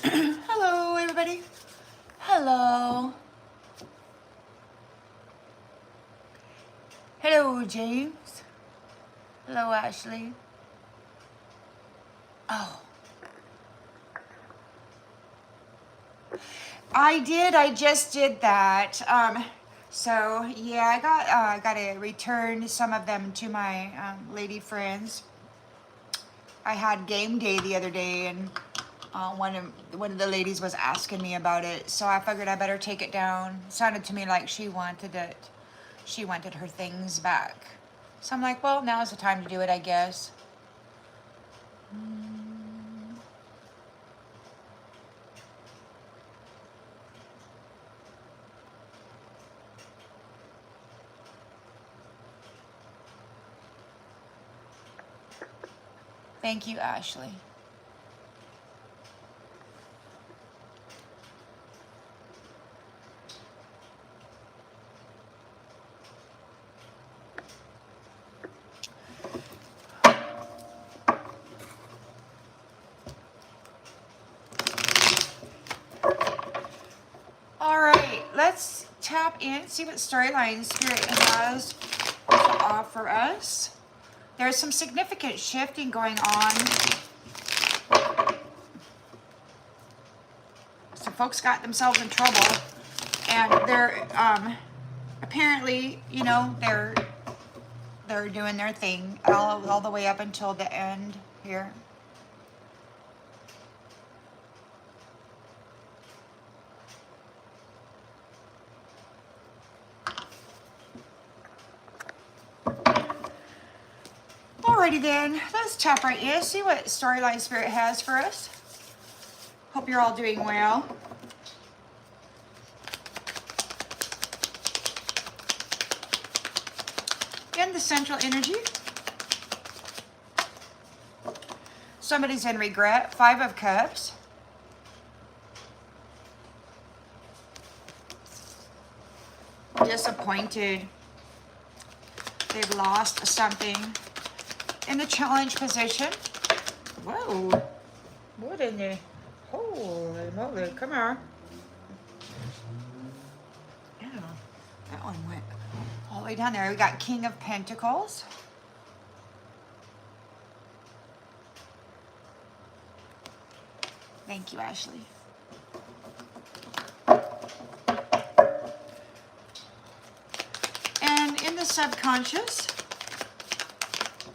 Hello, everybody. Hello. Hello, James. Hello, Ashley. Oh. I did. I just did that. So yeah, I got to return some of them to my lady friends. I had game day the other day, and one of the ladies was asking me about it, so I figured I better take it down. It sounded to me like she wanted it. She wanted her things back. So I'm like, well, now's the time to do it, I guess. Thank you, Ashley. All right, let's tap in, see what storyline Spirit has to offer us. There's some significant shifting going on. Some folks got themselves in trouble, and they're apparently, you know, they're doing their thing all the way up until the end here. Alrighty then, let's tap right in, see what storyline Spirit has for us. Hope you're all doing well. In the central energy, somebody's in regret. 5 of Cups. Disappointed. They've lost something. In the challenge position. Whoa. What in the... Holy moly. Come on. Yeah. That one went all the way down there. We got King of Pentacles. Thank you, Ashley. And in the subconscious,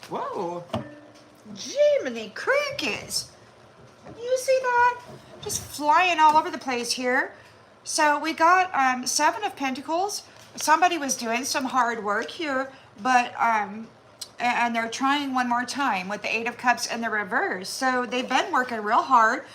whoa, Jiminy Crickets. You see that? Just flying all over the place here. So we got 7 of Pentacles. Somebody was doing some hard work here, but and they're trying one more time with the 8 of Cups in the reverse. So they've been working real hard.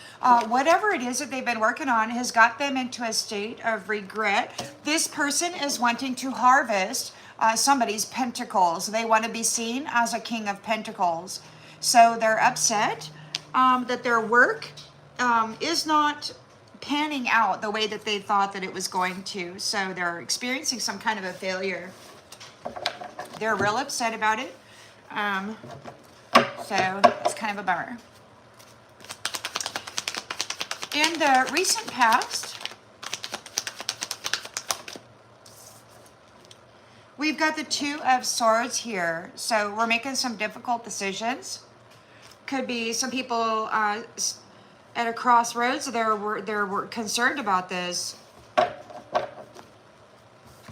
Whatever it is that they've been working on has got them into a state of regret. This person is wanting to harvest somebody's pentacles. They want to be seen as a King of Pentacles. So they're upset that their work is not panning out the way that they thought that it was going to. So they're experiencing some kind of a failure. They're real upset about it. So it's kind of a bummer. In the recent past, we've got the 2 of Swords here. So we're making some difficult decisions. Could be some people at a crossroads. They're concerned about this.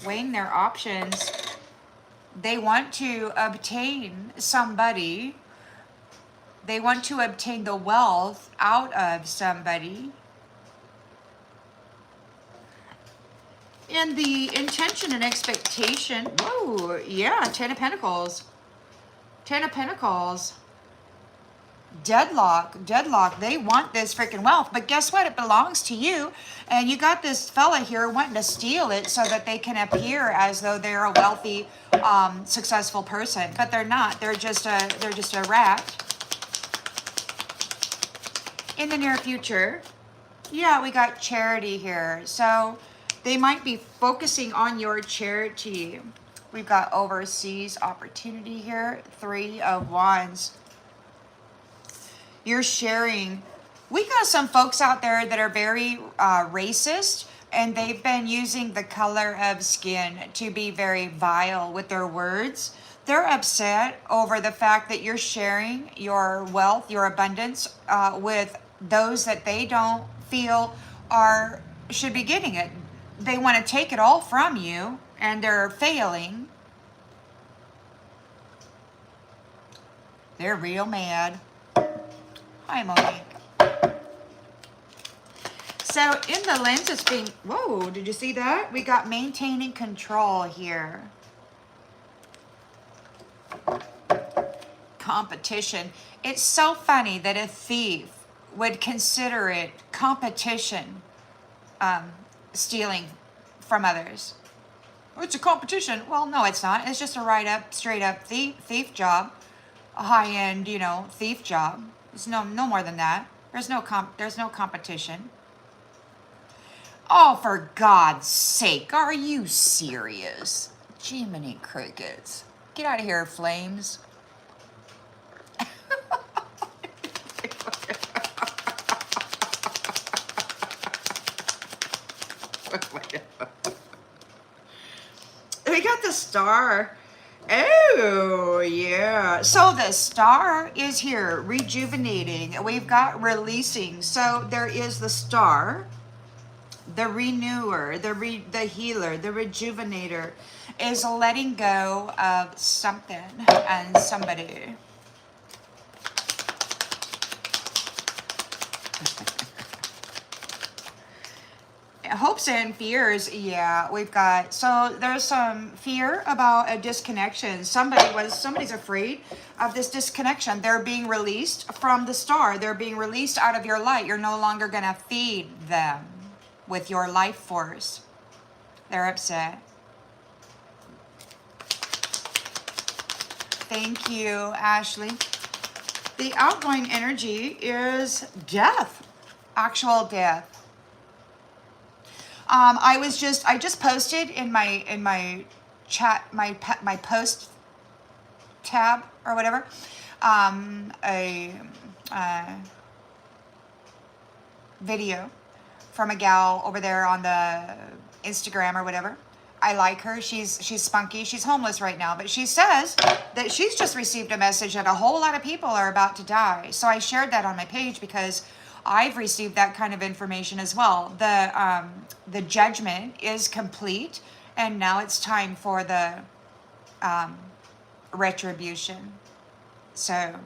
Weighing their options. They want to obtain somebody. They want to obtain the wealth out of somebody. And the intention and expectation. Whoa, yeah, 10 of Pentacles. 10 of Pentacles. Deadlock. They want this freaking wealth, but guess what? It belongs to you, and you got this fella here wanting to steal it so that they can appear as though they're a wealthy, successful person, but they're not. They're just a rat. In the near future, yeah, we got charity here, so they might be focusing on your charity. We've got overseas opportunity here. 3 of Wands. You're sharing We got some folks out there that are very racist, and they've been using the color of skin to be very vile with their words. They're upset over the fact that you're sharing your wealth, your abundance, with those that they don't feel are should be getting it. They want to take it all from you, and they're failing. They're real mad. Hi, Monique. So in the lens, it's being, whoa, did you see that? We got maintaining control here. Competition. It's so funny that a thief would consider it competition, stealing from others. Oh, it's a competition. Well, no, it's not. It's just a straight up thief job, a high end, thief job. It's no more than that. There's no competition. Oh, for God's sake, are you serious? Jiminy Crickets. Get out of here, Flames. We got the star. Oh, yeah. So the star is here, rejuvenating. We've got releasing. So there is the star, the renewer, the healer, the rejuvenator is letting go of something and somebody. Hopes and fears, yeah, we've got, so there's some fear about a disconnection. Somebody's afraid of this disconnection. They're being released from the star. They're being released out of your light. You're no longer going to feed them with your life force. They're upset. Thank you, Ashley. The outgoing energy is death, actual death. I just posted in my chat, my post tab or whatever, a video from a gal over there on the Instagram or whatever. I like her. She's spunky. She's homeless right now, but she says that she's just received a message that a whole lot of people are about to die. So I shared that on my page because I've received that kind of information as well. The judgment is complete, and now it's time for the retribution. So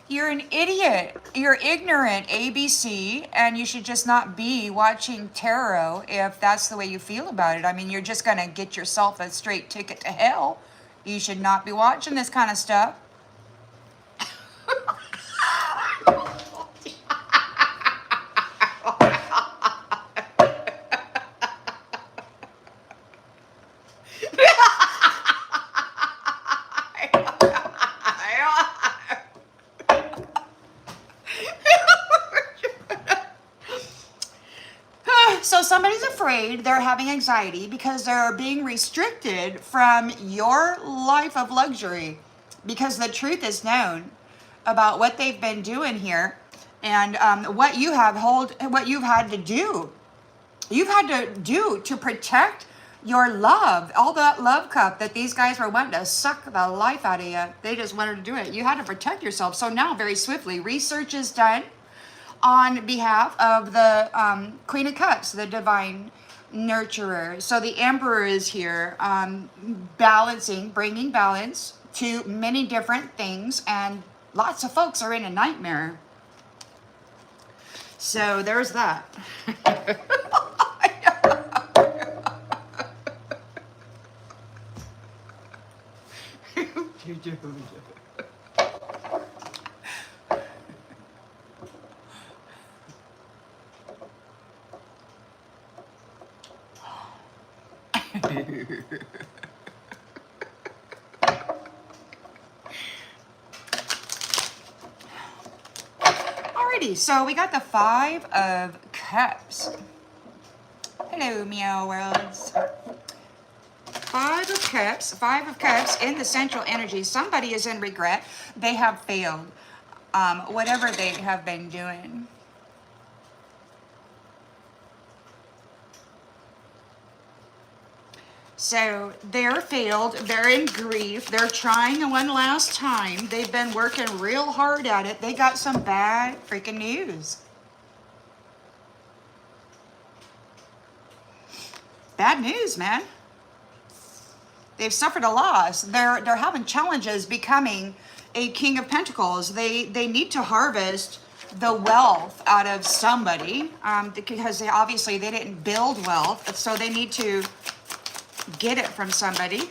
you're an idiot. You're ignorant, ABC, and you should just not be watching tarot if that's the way you feel about it. I mean, you're just going to get yourself a straight ticket to hell. You should not be watching this kind of stuff. So somebody's afraid, they're having anxiety because they're being restricted from your life of luxury because the truth is known about what they've been doing here and what you've had to do. You've had to do to protect your love, all that love cup that these guys were wanting to suck the life out of you. They just wanted to do it. You had to protect yourself. So now, very swiftly, research is done on behalf of the Queen of Cups, the divine nurturer. So the Emperor is here, balancing, bringing balance to many different things, and lots of folks are in a nightmare. So there's that. Alrighty, so we got the Five of Cups. Hello, Meow Worlds. Five of Cups in the central energy. Somebody is in regret. They have failed. whatever they have been doing. So they're failed, they're in grief, they're trying one last time. They've been working real hard at it. They got some bad freaking news. Bad news, man. They've suffered a loss. They're having challenges becoming a King of Pentacles. They need to harvest the wealth out of somebody, because obviously they didn't build wealth, so they need to get it from somebody.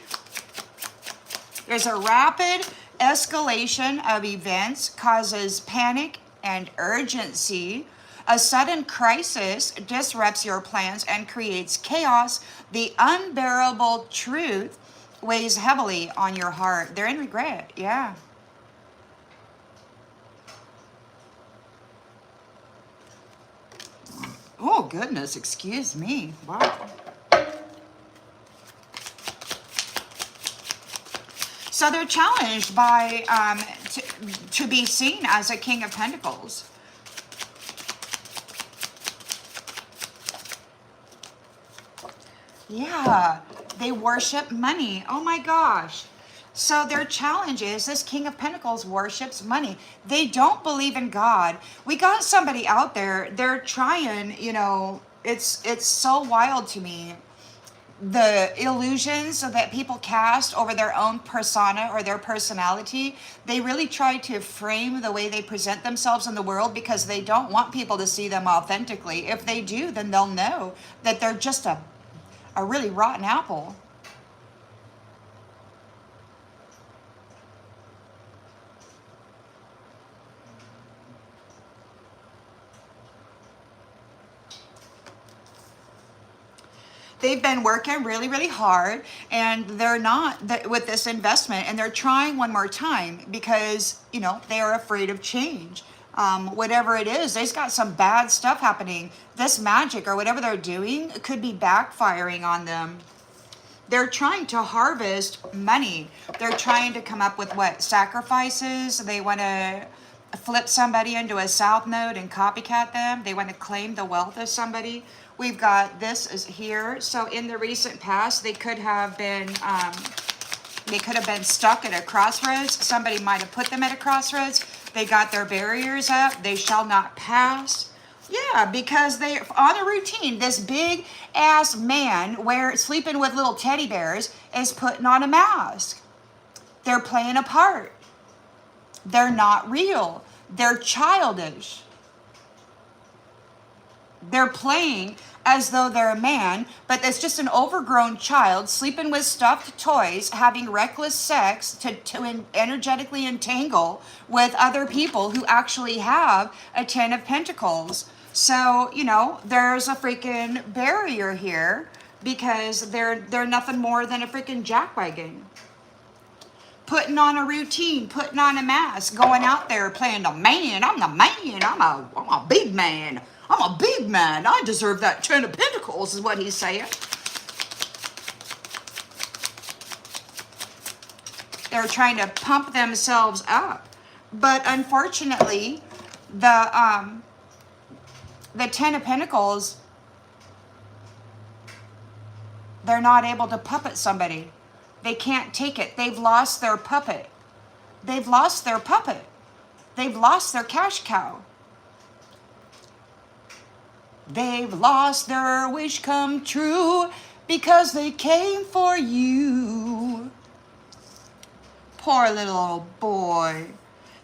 There's a rapid escalation of events causes panic and urgency. A sudden crisis disrupts your plans and creates chaos. The unbearable truth weighs heavily on your heart. They're in regret, yeah. Oh, goodness, excuse me. Wow. So they're challenged by to be seen as a King of Pentacles. Yeah, they worship money. Oh my gosh. So their challenge is this King of Pentacles worships money. They don't believe in God. We got somebody out there, they're trying, you know, it's so wild to me. The illusions that people cast over their own persona or their personality, they really try to frame the way they present themselves in the world because they don't want people to see them authentically. If they do, then they'll know that they're just a really rotten apple. They've been working really, really hard, and they're not with this investment, and they're trying one more time because, you know, they are afraid of change. Whatever it is, they've got some bad stuff happening. This magic or whatever they're doing could be backfiring on them. They're trying to harvest money. They're trying to come up with what? Sacrifices. They want to flip somebody into a south node and copycat them. They want to claim the wealth of somebody. We've got this is here. So in the recent past, they could have been stuck at a crossroads. Somebody might have put them at a crossroads. They got their barriers up. They shall not pass. Yeah, because they on a routine. This big ass man sleeping with little teddy bears is putting on a mask. They're playing a part. They're not real. They're childish. They're playing as though they're a man, but it's just an overgrown child sleeping with stuffed toys, having reckless sex to energetically entangle with other people who actually have a 10 of Pentacles. So, you know, there's a freaking barrier here because they're nothing more than a freaking jackwagon. Putting on a routine, putting on a mask, going out there playing the man. I'm the man. I'm a big man. I'm a big man. I deserve that 10 of Pentacles is what he's saying. They're trying to pump themselves up. But unfortunately, the 10 of Pentacles, they're not able to puppet somebody. They can't take it. They've lost their puppet. They've lost their puppet. They've lost their cash cow. They've lost their wish come true because they came for you. Poor little boy.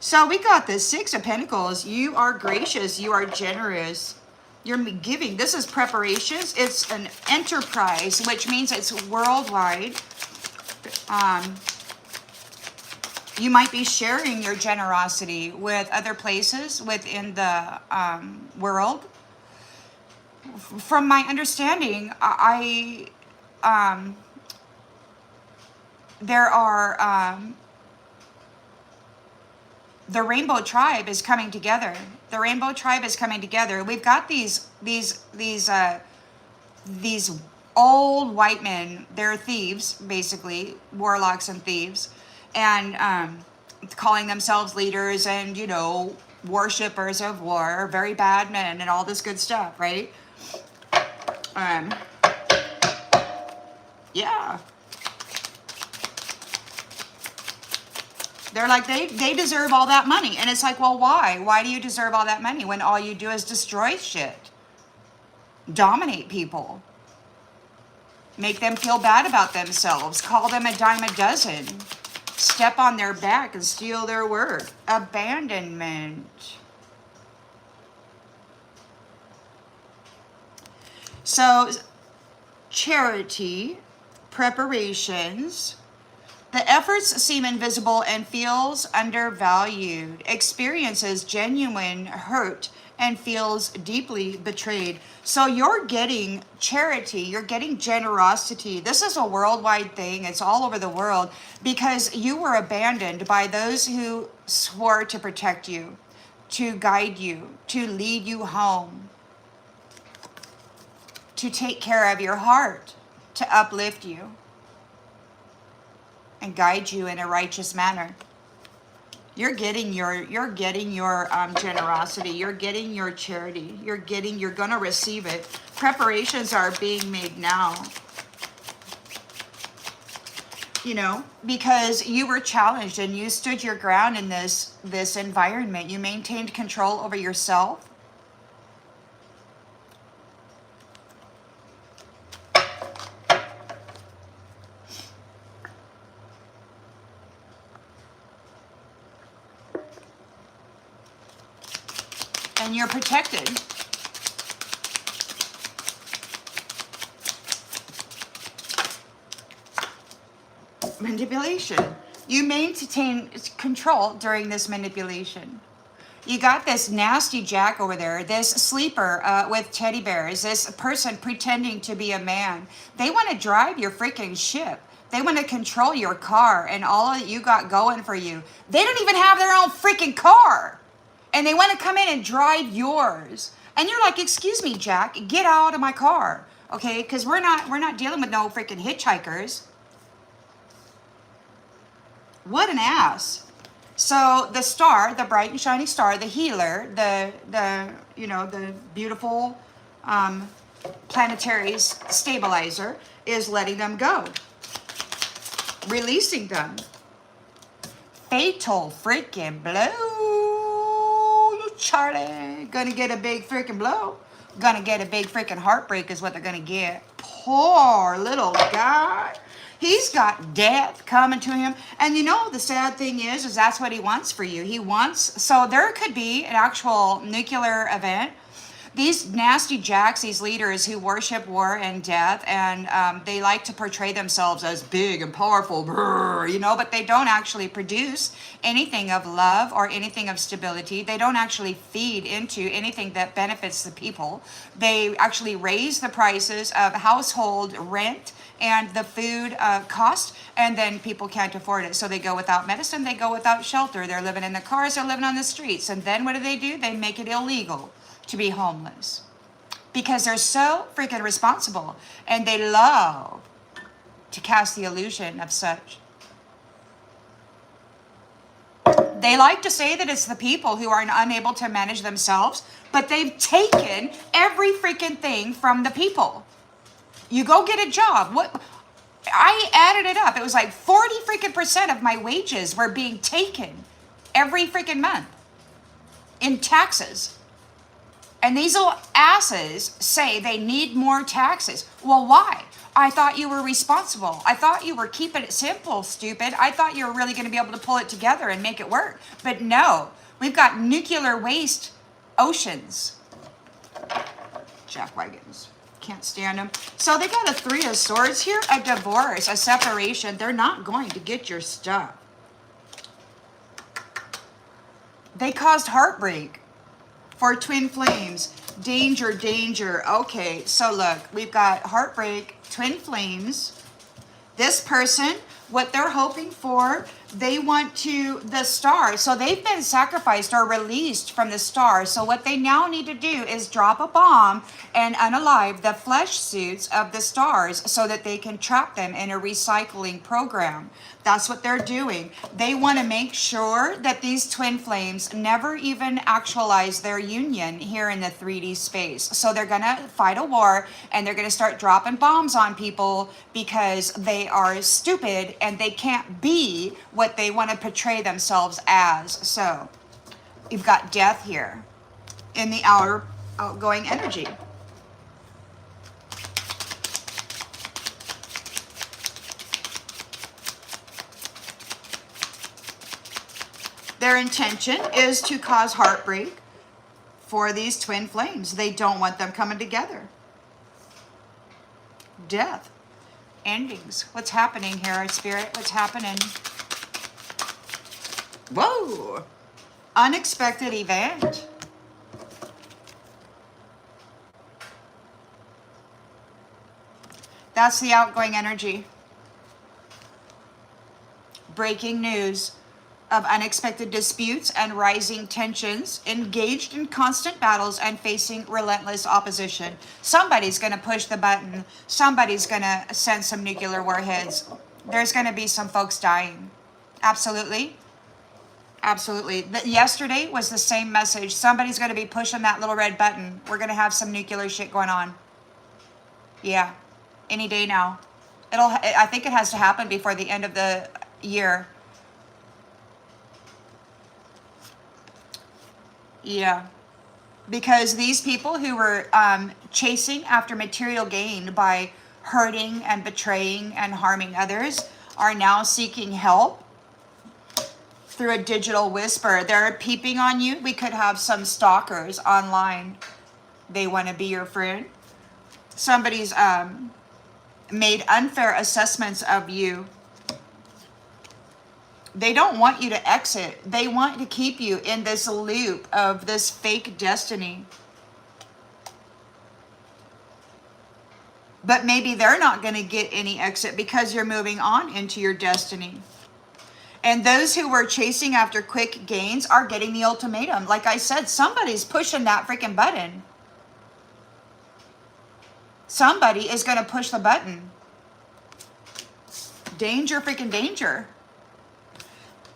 So we got the 6 of Pentacles. You are gracious. You are generous. You're giving. This is preparations. It's an enterprise, which means it's worldwide. You might be sharing your generosity with other places within the world. From my understanding, there are the Rainbow Tribe is coming together. The Rainbow Tribe is coming together. We've got these old white men. They're thieves, basically warlocks and thieves, and calling themselves leaders and, you know, worshippers of war, very bad men and all this good stuff, right? Yeah. They're like, they deserve all that money. And it's like, well, why? Why do you deserve all that money when all you do is destroy shit? Dominate people. Make them feel bad about themselves. Call them a dime a dozen. Step on their back and steal their word. Abandonment. So, charity, preparations. The efforts seem invisible and feels undervalued. Experiences genuine hurt and feels deeply betrayed. So you're getting charity, you're getting generosity. This is a worldwide thing. It's all over the world because you were abandoned by those who swore to protect you, to guide you, to lead you home, to take care of your heart, to uplift you and guide you in a righteous manner. You're getting your generosity. You're getting your charity. You're gonna receive it. Preparations are being made now. You know, because you were challenged and you stood your ground in this environment. You maintained control over yourself. And you're protected. Manipulation. You maintain control during this manipulation. You got this nasty Jack over there, this sleeper with teddy bears, this person pretending to be a man. They want to drive your freaking ship. They want to control your car and all that you got going for you. They don't even have their own freaking car. And they want to come in and drive yours. And you're like, excuse me, Jack, get out of my car. Okay, because we're not dealing with no freaking hitchhikers. What an ass. So the star, the bright and shiny star, the healer, the beautiful planetary stabilizer is letting them go. Releasing them. Fatal freaking blow. Charlie, gonna get a big freaking blow. Gonna get a big freaking heartbreak is what they're gonna get. Poor little guy. He's got death coming to him. And you know, the sad thing is that's what he wants for you. He wants, so there could be an actual nuclear event. These nasty jacks, these leaders who worship war and death, and they like to portray themselves as big and powerful, but they don't actually produce anything of love or anything of stability. They don't actually feed into anything that benefits the people. They actually raise the prices of household rent and the food cost, and then people can't afford it. So they go without medicine, they go without shelter. They're living in the cars, they're living on the streets. And then what do? They make it illegal to be homeless because they're so freaking responsible and they love to cast the illusion of such. They like to say that it's the people who are unable to manage themselves, but they've taken every freaking thing from the people. You go get a job. What? I added it up. It was like 40 freaking % of my wages were being taken every freaking month in taxes. And these little asses say they need more taxes. Well, why? I thought you were responsible. I thought you were keeping it simple, stupid. I thought you were really going to be able to pull it together and make it work. But no, we've got nuclear waste oceans. Jackwagons. Can't stand them. So they got a 3 of Swords here, a divorce, a separation. They're not going to get your stuff. They caused heartbreak. For twin flames, danger, danger. Okay, so look, we've got heartbreak, twin flames. This person what they're hoping for, they want to, the star. So they've been sacrificed or released from the star. So what they now need to do is drop a bomb and unalive the flesh suits of the stars so that they can trap them in a recycling program. That's what they're doing. They want to make sure that these twin flames never even actualize their union here in the 3D space. So they're going to fight a war and they're going to start dropping bombs on people because they are stupid and they can't be what they want to portray themselves as. So you've got death here in the outgoing energy. Their intention is to cause heartbreak for these twin flames. They don't want them coming together. Death. Endings. What's happening here, Spirit? What's happening? Whoa! Unexpected event. That's the outgoing energy. Breaking news of unexpected disputes and rising tensions, engaged in constant battles and facing relentless opposition. Somebody's going to push the button. Somebody's going to send some nuclear warheads. There's going to be some folks dying. Absolutely. Absolutely. Yesterday was the same message. Somebody's going to be pushing that little red button. We're going to have some nuclear shit going on. Yeah. Any day now. I think it has to happen before the end of the year. Yeah, because these people who were chasing after material gain by hurting and betraying and harming others are now seeking help through a digital whisper. They're peeping on you. We could have some stalkers online. They want to be your friend. Somebody's made unfair assessments of you. They don't want you to exit. They want to keep you in this loop of this fake destiny. But maybe they're not going to get any exit because you're moving on into your destiny. And those who were chasing after quick gains are getting the ultimatum. Like I said, somebody's pushing that freaking button. Somebody is going to push the button. Danger, freaking danger.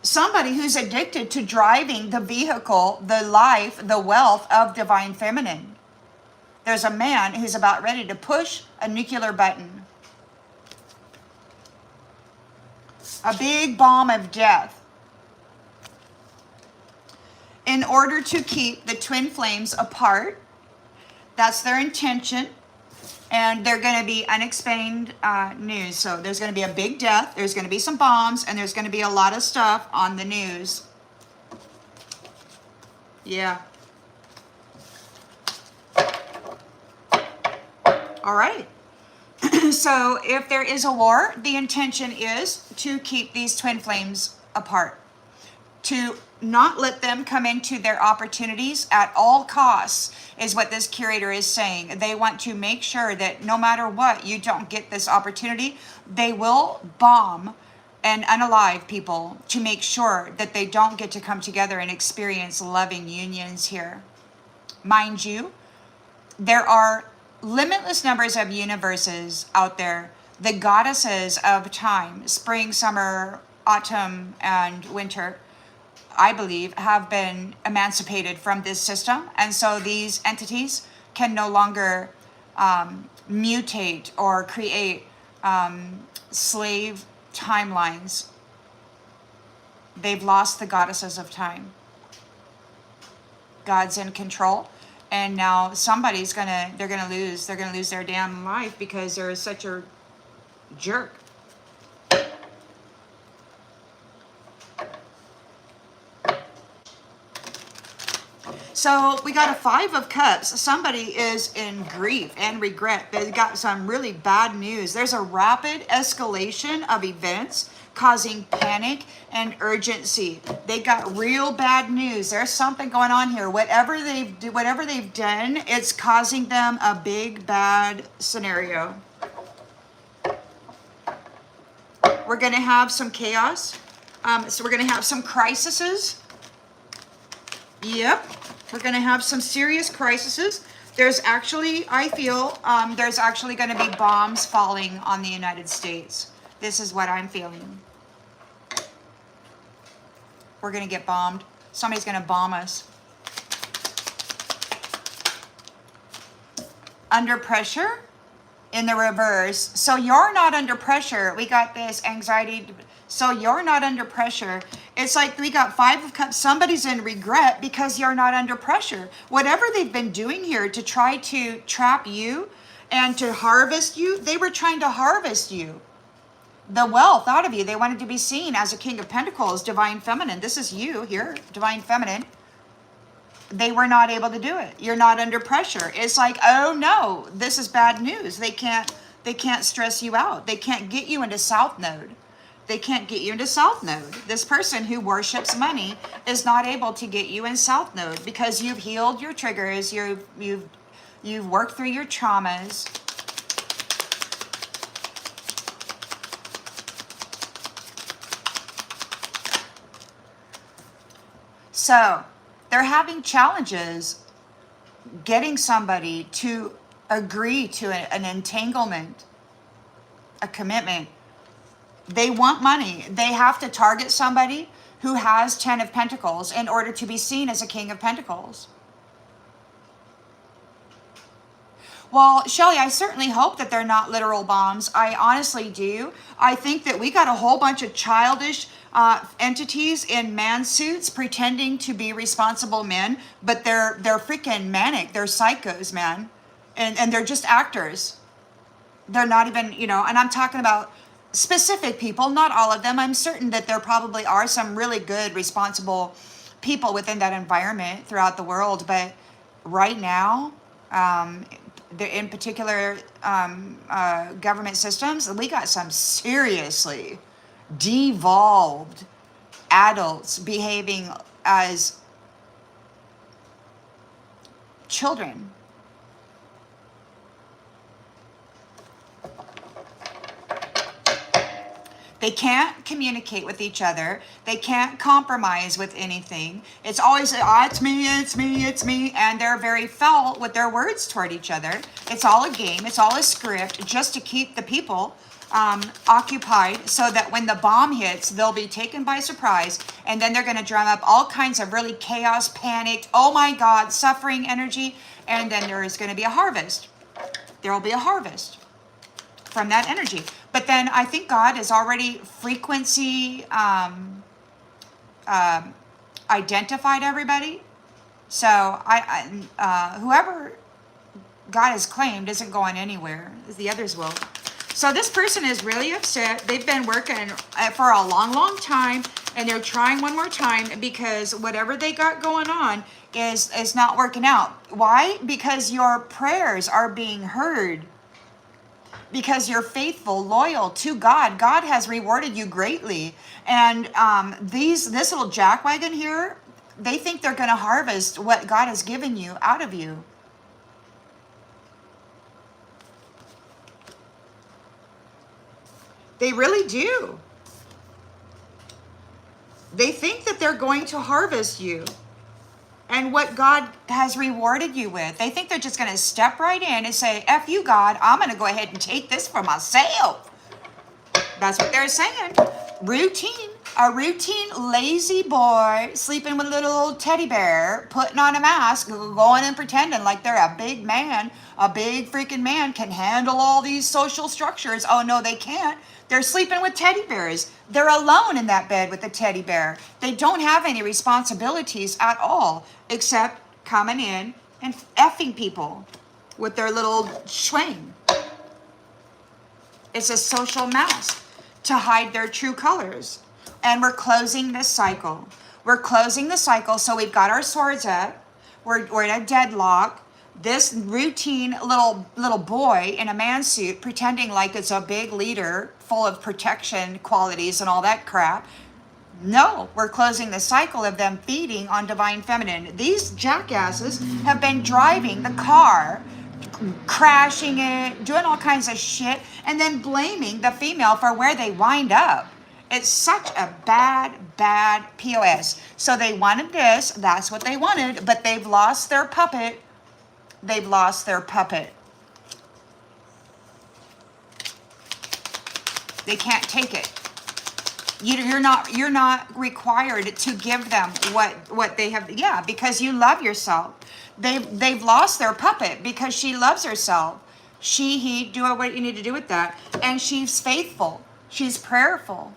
Somebody who's addicted to driving the vehicle, the life, the wealth of divine feminine. There's a man who's about ready to push a nuclear button. A big bomb of death. In order to keep the twin flames apart, that's their intention. And they're going to be unexplained news. So there's going to be a big death. There's going to be some bombs. And there's going to be a lot of stuff on the news. Yeah. All right. So if there is a war, the intention is to keep these twin flames apart. To not let them come into their opportunities at all costs is what this curator is saying. They want to make sure that no matter what, you don't get this opportunity. They will bomb and unalive people to make sure that they don't get to come together and experience loving unions here. Mind you, there are limitless numbers of universes out there. The goddesses of time, spring, summer, autumn, and winter, I believe, have been emancipated from this system. And so these entities can no longer mutate or create slave timelines. They've lost the goddesses of time. God's in control. And now they're gonna lose their damn life because they're such a jerk. So we got a 5 of Cups. Somebody is in grief and regret. They got some really bad news. There's a rapid escalation of events causing panic and urgency. They got real bad news. There's something going on here. Whatever they've done, it's causing them a big bad scenario. We're going to have some chaos. So we're going to have some crises. Yep. We're going to have some serious crises. There's actually, I feel, there's actually going to be bombs falling on the United States. This is what I'm feeling. We're going to get bombed. Somebody's going to bomb us. Under pressure in the reverse. So you're not under pressure. We got this anxiety. So you're not under pressure. It's like we got 5 of Cups. Somebody's in regret because you're not under pressure. Whatever they've been doing here to try to trap you and to harvest you, they were trying to harvest you. The wealth out of you. They wanted to be seen as a King of Pentacles, Divine Feminine. This is you here, Divine Feminine. They were not able to do it. You're not under pressure. It's like, oh no, this is bad news. They can't stress you out. They can't get you into South Node. They can't get you into South Node. This person who worships money is not able to get you in South Node because you've healed your triggers. You've worked through your traumas. So they're having challenges getting somebody to agree to an entanglement, a commitment. They want money. They have to target somebody who has 10 of Pentacles in order to be seen as a King of Pentacles. Well, Shelly, I certainly hope that they're not literal bombs. I honestly do. I think that we got a whole bunch of childish entities in man suits pretending to be responsible men, but they're freaking manic. They're psychos, man. And they're just actors. They're not even, and I'm talking about specific people, not all of them. I'm certain that there probably are some really good, responsible people within that environment throughout the world. But right now, in particular government systems, we got some seriously devolved adults behaving as children. They can't communicate with each other. They can't compromise with anything. It's always, it's me, it's me, it's me. And they're very foul with their words toward each other. It's all a game. It's all a script just to keep the people occupied so that when the bomb hits, they'll be taken by surprise. And then they're going to drum up all kinds of really chaos, panicked, oh my God, suffering energy. And then there is going to be a harvest. There will be a harvest from that energy. But then I think God has already frequency identified everybody. So whoever God has claimed isn't going anywhere. The others will. So this person is really upset. They've been working for a long, long time, and they're trying one more time because whatever they got going on is not working out. Why? Because your prayers are being heard. Because you're faithful, loyal to God. God has rewarded you greatly. And this little jackwagon here, they think they're going to harvest what God has given you out of you. They really do. They think that they're going to harvest you and what God has rewarded you with. They think they're just going to step right in and say, F you, God, I'm going to go ahead and take this for myself. That's what they're saying. Routine. A routine lazy boy sleeping with a little old teddy bear, putting on a mask, going and pretending like they're a big man, a big freaking man can handle all these social structures. Oh, no, they can't. They're sleeping with teddy bears. They're alone in that bed with the teddy bear. They don't have any responsibilities at all, except coming in and effing people with their little swing. It's a social mask to hide their true colors. And we're closing this cycle. We're closing the cycle, so we've got our swords up. We're in a deadlock. This routine little boy in a man suit pretending like it's a big leader full of protection qualities and all that crap. No, we're closing the cycle of them feeding on Divine Feminine. These jackasses have been driving the car crashing it, doing all kinds of shit, and then blaming the female for where they wind up. It's such a bad, bad POS. So they wanted this, that's what they wanted, but they've lost their puppet. They've lost their puppet. They can't take it. You're not required to give them what they have. Yeah, because you love yourself. They've lost their puppet because she loves herself. He, do what you need to do with that. And she's faithful. She's prayerful.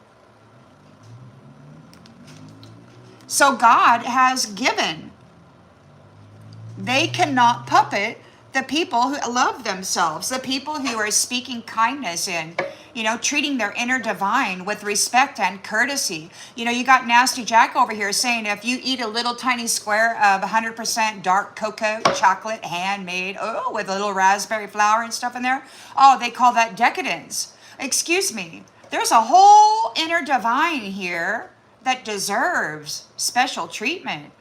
So God has given. They cannot puppet the people who love themselves, the people who are speaking kindness and, treating their inner divine with respect and courtesy. You got Nasty Jack over here saying if you eat a little tiny square of 100% dark cocoa chocolate, handmade, with a little raspberry flour and stuff in there, they call that decadence. Excuse me. There's a whole inner divine here that deserves special treatment.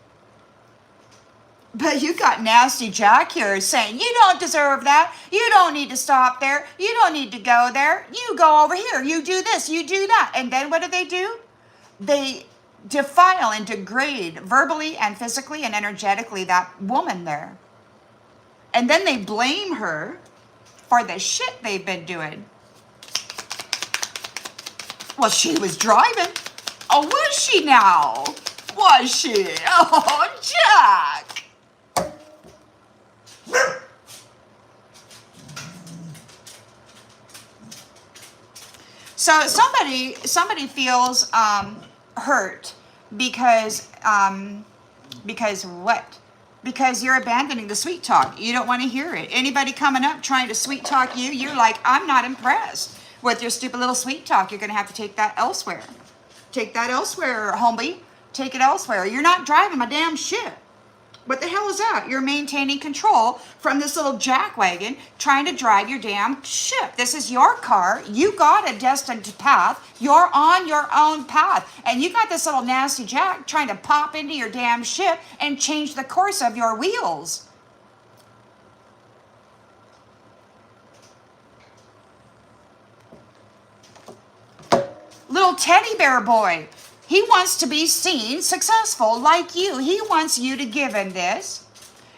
But you got Nasty Jack here saying, you don't deserve that. You don't need to stop there. You don't need to go there. You go over here. You do this. You do that. And then what do? They defile and degrade verbally and physically and energetically that woman there. And then they blame her for the shit they've been doing. Well, she was driving. Oh, was she now? Was she? Oh, Jack. So somebody feels hurt because what? Because you're abandoning the sweet talk. You don't want to hear it. Anybody coming up trying to sweet talk you, you're like, I'm not impressed with your stupid little sweet talk. You're going to have to take that elsewhere. Take that elsewhere, homie. Take it elsewhere. You're not driving my damn shit. What the hell is that? You're maintaining control from this little jackwagon trying to drive your damn ship. This is your car. You got a destined path. You're on your own path. And you got this little Nasty Jack trying to pop into your damn ship and change the course of your wheels. Little teddy bear boy. He wants to be seen successful like you. He wants you to give him this.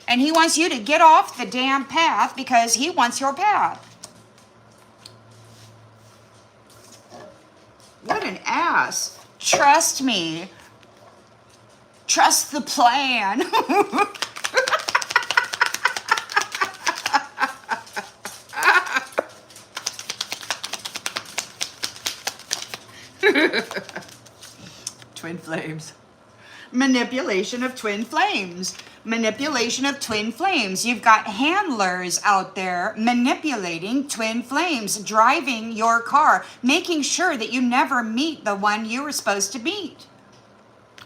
And he wants you to get off the damn path because he wants your path. What an ass. Trust me. Trust the plan. Twin flames. Manipulation of twin flames. Manipulation of twin flames. You've got handlers out there manipulating twin flames, driving your car, making sure that you never meet the one you were supposed to meet.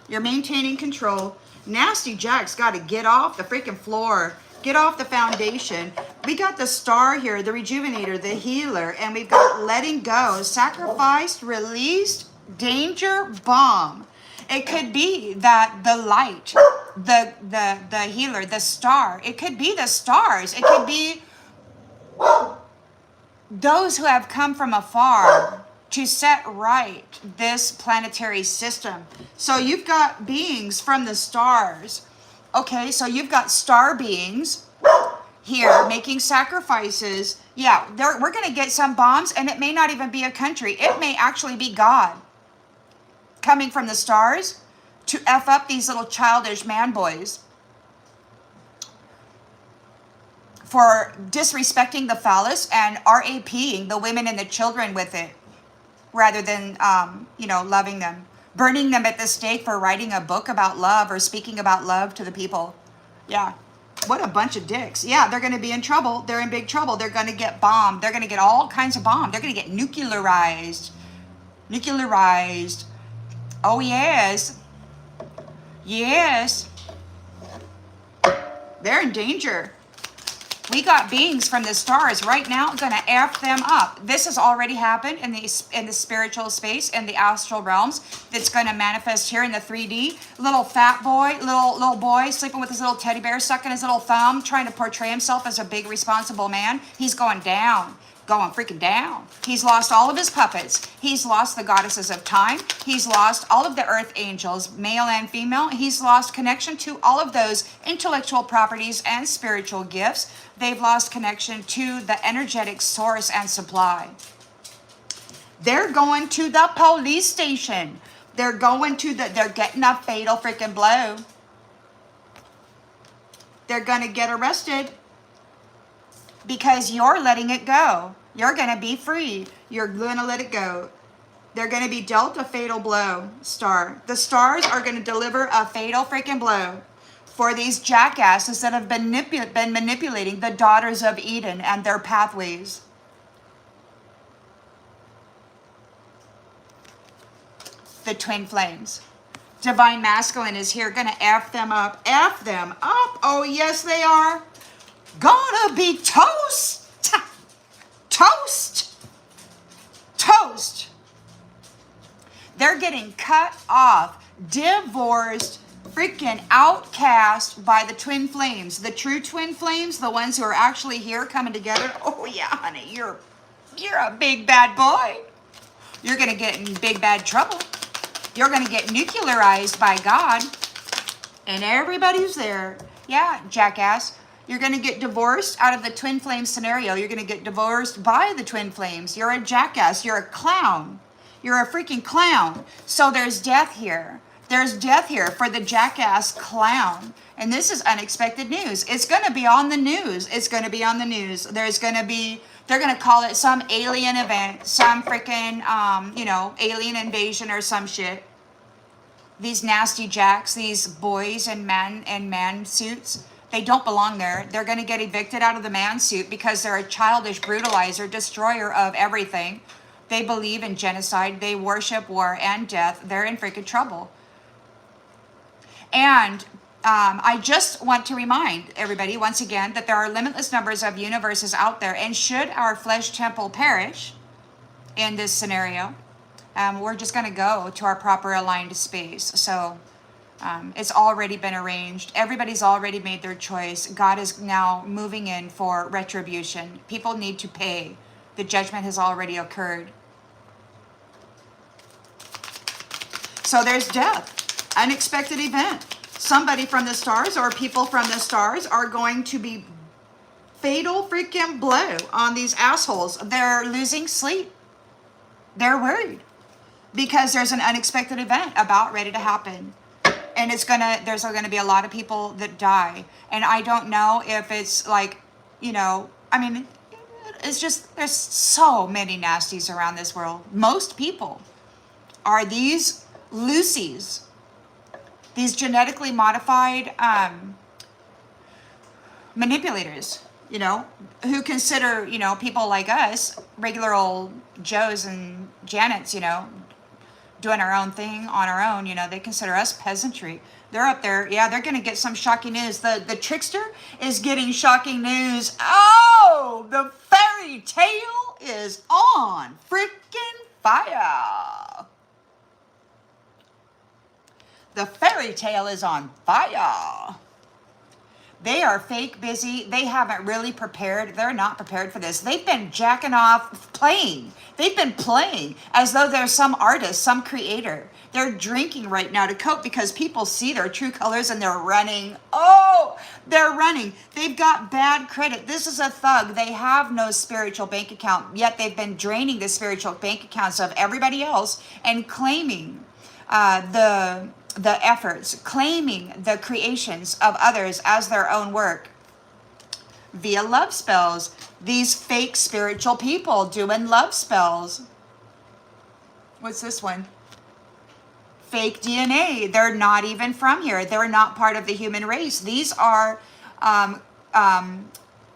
You're maintaining control. Nasty Jack's got to get off the freaking floor. Get off the foundation. We got the star here, the rejuvenator, the healer, and we've got letting go, sacrificed, released, danger, bomb. It could be that the light, the healer, the star, it could be the stars. It could be those who have come from afar to set right this planetary system. So you've got beings from the stars. Okay, so you've got star beings here making sacrifices. Yeah, we're going to get some bombs, and it may not even be a country. It may actually be God coming from the stars to F up these little childish man boys for disrespecting the phallus and RAPing the women and the children with it rather than, loving them. Burning them at the stake for writing a book about love or speaking about love to the people. Yeah. What a bunch of dicks. Yeah, they're going to be in trouble. They're in big trouble. They're going to get bombed. They're going to get all kinds of bombed. They're going to get nuclearized. Nuclearized. Oh, yes. Yes. They're in danger. We got beings from the stars right now gonna F them up. This has already happened in the spiritual space, in the astral realms. That's gonna manifest here in the 3D. Little fat boy, little boy sleeping with his little teddy bear stuck in his little thumb, trying to portray himself as a big responsible man. He's going down. Going freaking down. He's lost all of his puppets. He's lost the goddesses of time. He's lost all of the earth angels, male and female. He's lost connection to all of those intellectual properties and spiritual gifts. They've lost connection to the energetic source and supply. They're going to the police station. They're getting a fatal freaking blow. They're going to get arrested. Because you're letting it go. You're going to be free. You're going to let it go. They're going to be dealt a fatal blow, star. The stars are going to deliver a fatal freaking blow for these jackasses that have been manipulating the daughters of Eden and their pathways. The twin flames. Divine masculine is here, going to F them up. F them up. Oh, yes, they are. Gonna be toast. Toast. Toast. They're getting cut off, divorced, freaking outcast by the twin flames. The true twin flames, the ones who are actually here coming together. Oh yeah, honey, you're a big bad boy. You're gonna get in big bad trouble. You're gonna get nuclearized by God. And everybody who's there. Yeah, jackass. You're going to get divorced out of the twin flame scenario. You're going to get divorced by the twin flames. You're a jackass. You're a clown. You're a freaking clown. So there's death here. There's death here for the jackass clown. And this is unexpected news. It's going to be on the news. It's going to be on the news. There's going to be, they're going to call it some alien event, some freaking, alien invasion or some shit. These nasty jacks, these boys in man suits, they don't belong there. They're going to get evicted out of the man suit because they're a childish brutalizer, destroyer of everything. They believe in genocide. They worship war and death. They're in freaking trouble. And I just want to remind everybody once again that there are limitless numbers of universes out there. And should our flesh temple perish in this scenario, we're just going to go to our proper aligned space. So it's already been arranged. Everybody's already made their choice. God is now moving in for retribution. People need to pay. The judgment has already occurred. So there's death. Unexpected event. Somebody from the stars or people from the stars are going to be fatal freaking blow on these assholes. They're losing sleep. They're worried because there's an unexpected event about ready to happen. And there's gonna be a lot of people that die. And I don't know if it's like, it's just, there's so many nasties around this world. Most people are these Lucy's, these genetically modified manipulators, who consider, people like us, regular old Joes and Janets, doing our own thing on our own, they consider us peasantry. They're up there. Yeah, they're going to get some shocking news. The trickster is getting shocking news. Oh, the fairy tale is on freaking fire. The fairy tale is on fire. They are fake busy. They haven't really prepared. They're not prepared for this. They've been jacking off playing. They've been playing as though they're some artist, some creator. They're drinking right now to cope because people see their true colors and they're running. Oh, they're running. They've got bad credit. This is a thug. They have no spiritual bank account, yet they've been draining the spiritual bank accounts of everybody else and claiming the efforts, claiming the creations of others as their own work via love spells. These fake spiritual people doing love spells. What's this one? Fake DNA. They're not even from here. They're not part of the human race. These are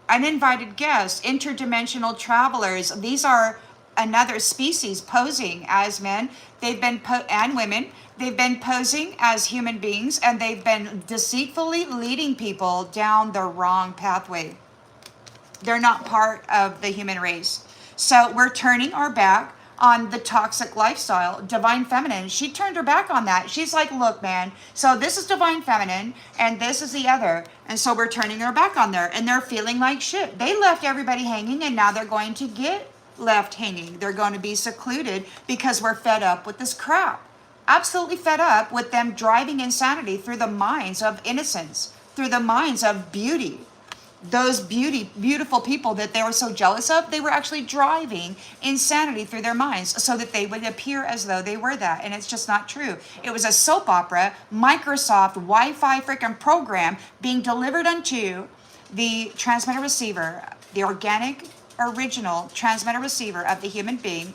uninvited guests, interdimensional travelers. These are another species posing as men. They've been and women. They've been posing as human beings, and they've been deceitfully leading people down the wrong pathway. They're not part of the human race. So we're turning our back on the toxic lifestyle. Divine feminine, she turned her back on that. She's like, look, man, so this is divine feminine and this is the other. And so we're turning our back on there, and they're feeling like shit. They left everybody hanging, and now they're going to get left hanging. They're going to be secluded because we're fed up with this crap. Absolutely fed up with them driving insanity through the minds of innocence, through the minds of beauty. Those beautiful people that they were so jealous of, they were actually driving insanity through their minds so that they would appear as though they were that. And it's just not true. It was a soap opera, Microsoft Wi-Fi freaking program being delivered unto the transmitter receiver, the organic, original transmitter receiver of the human being,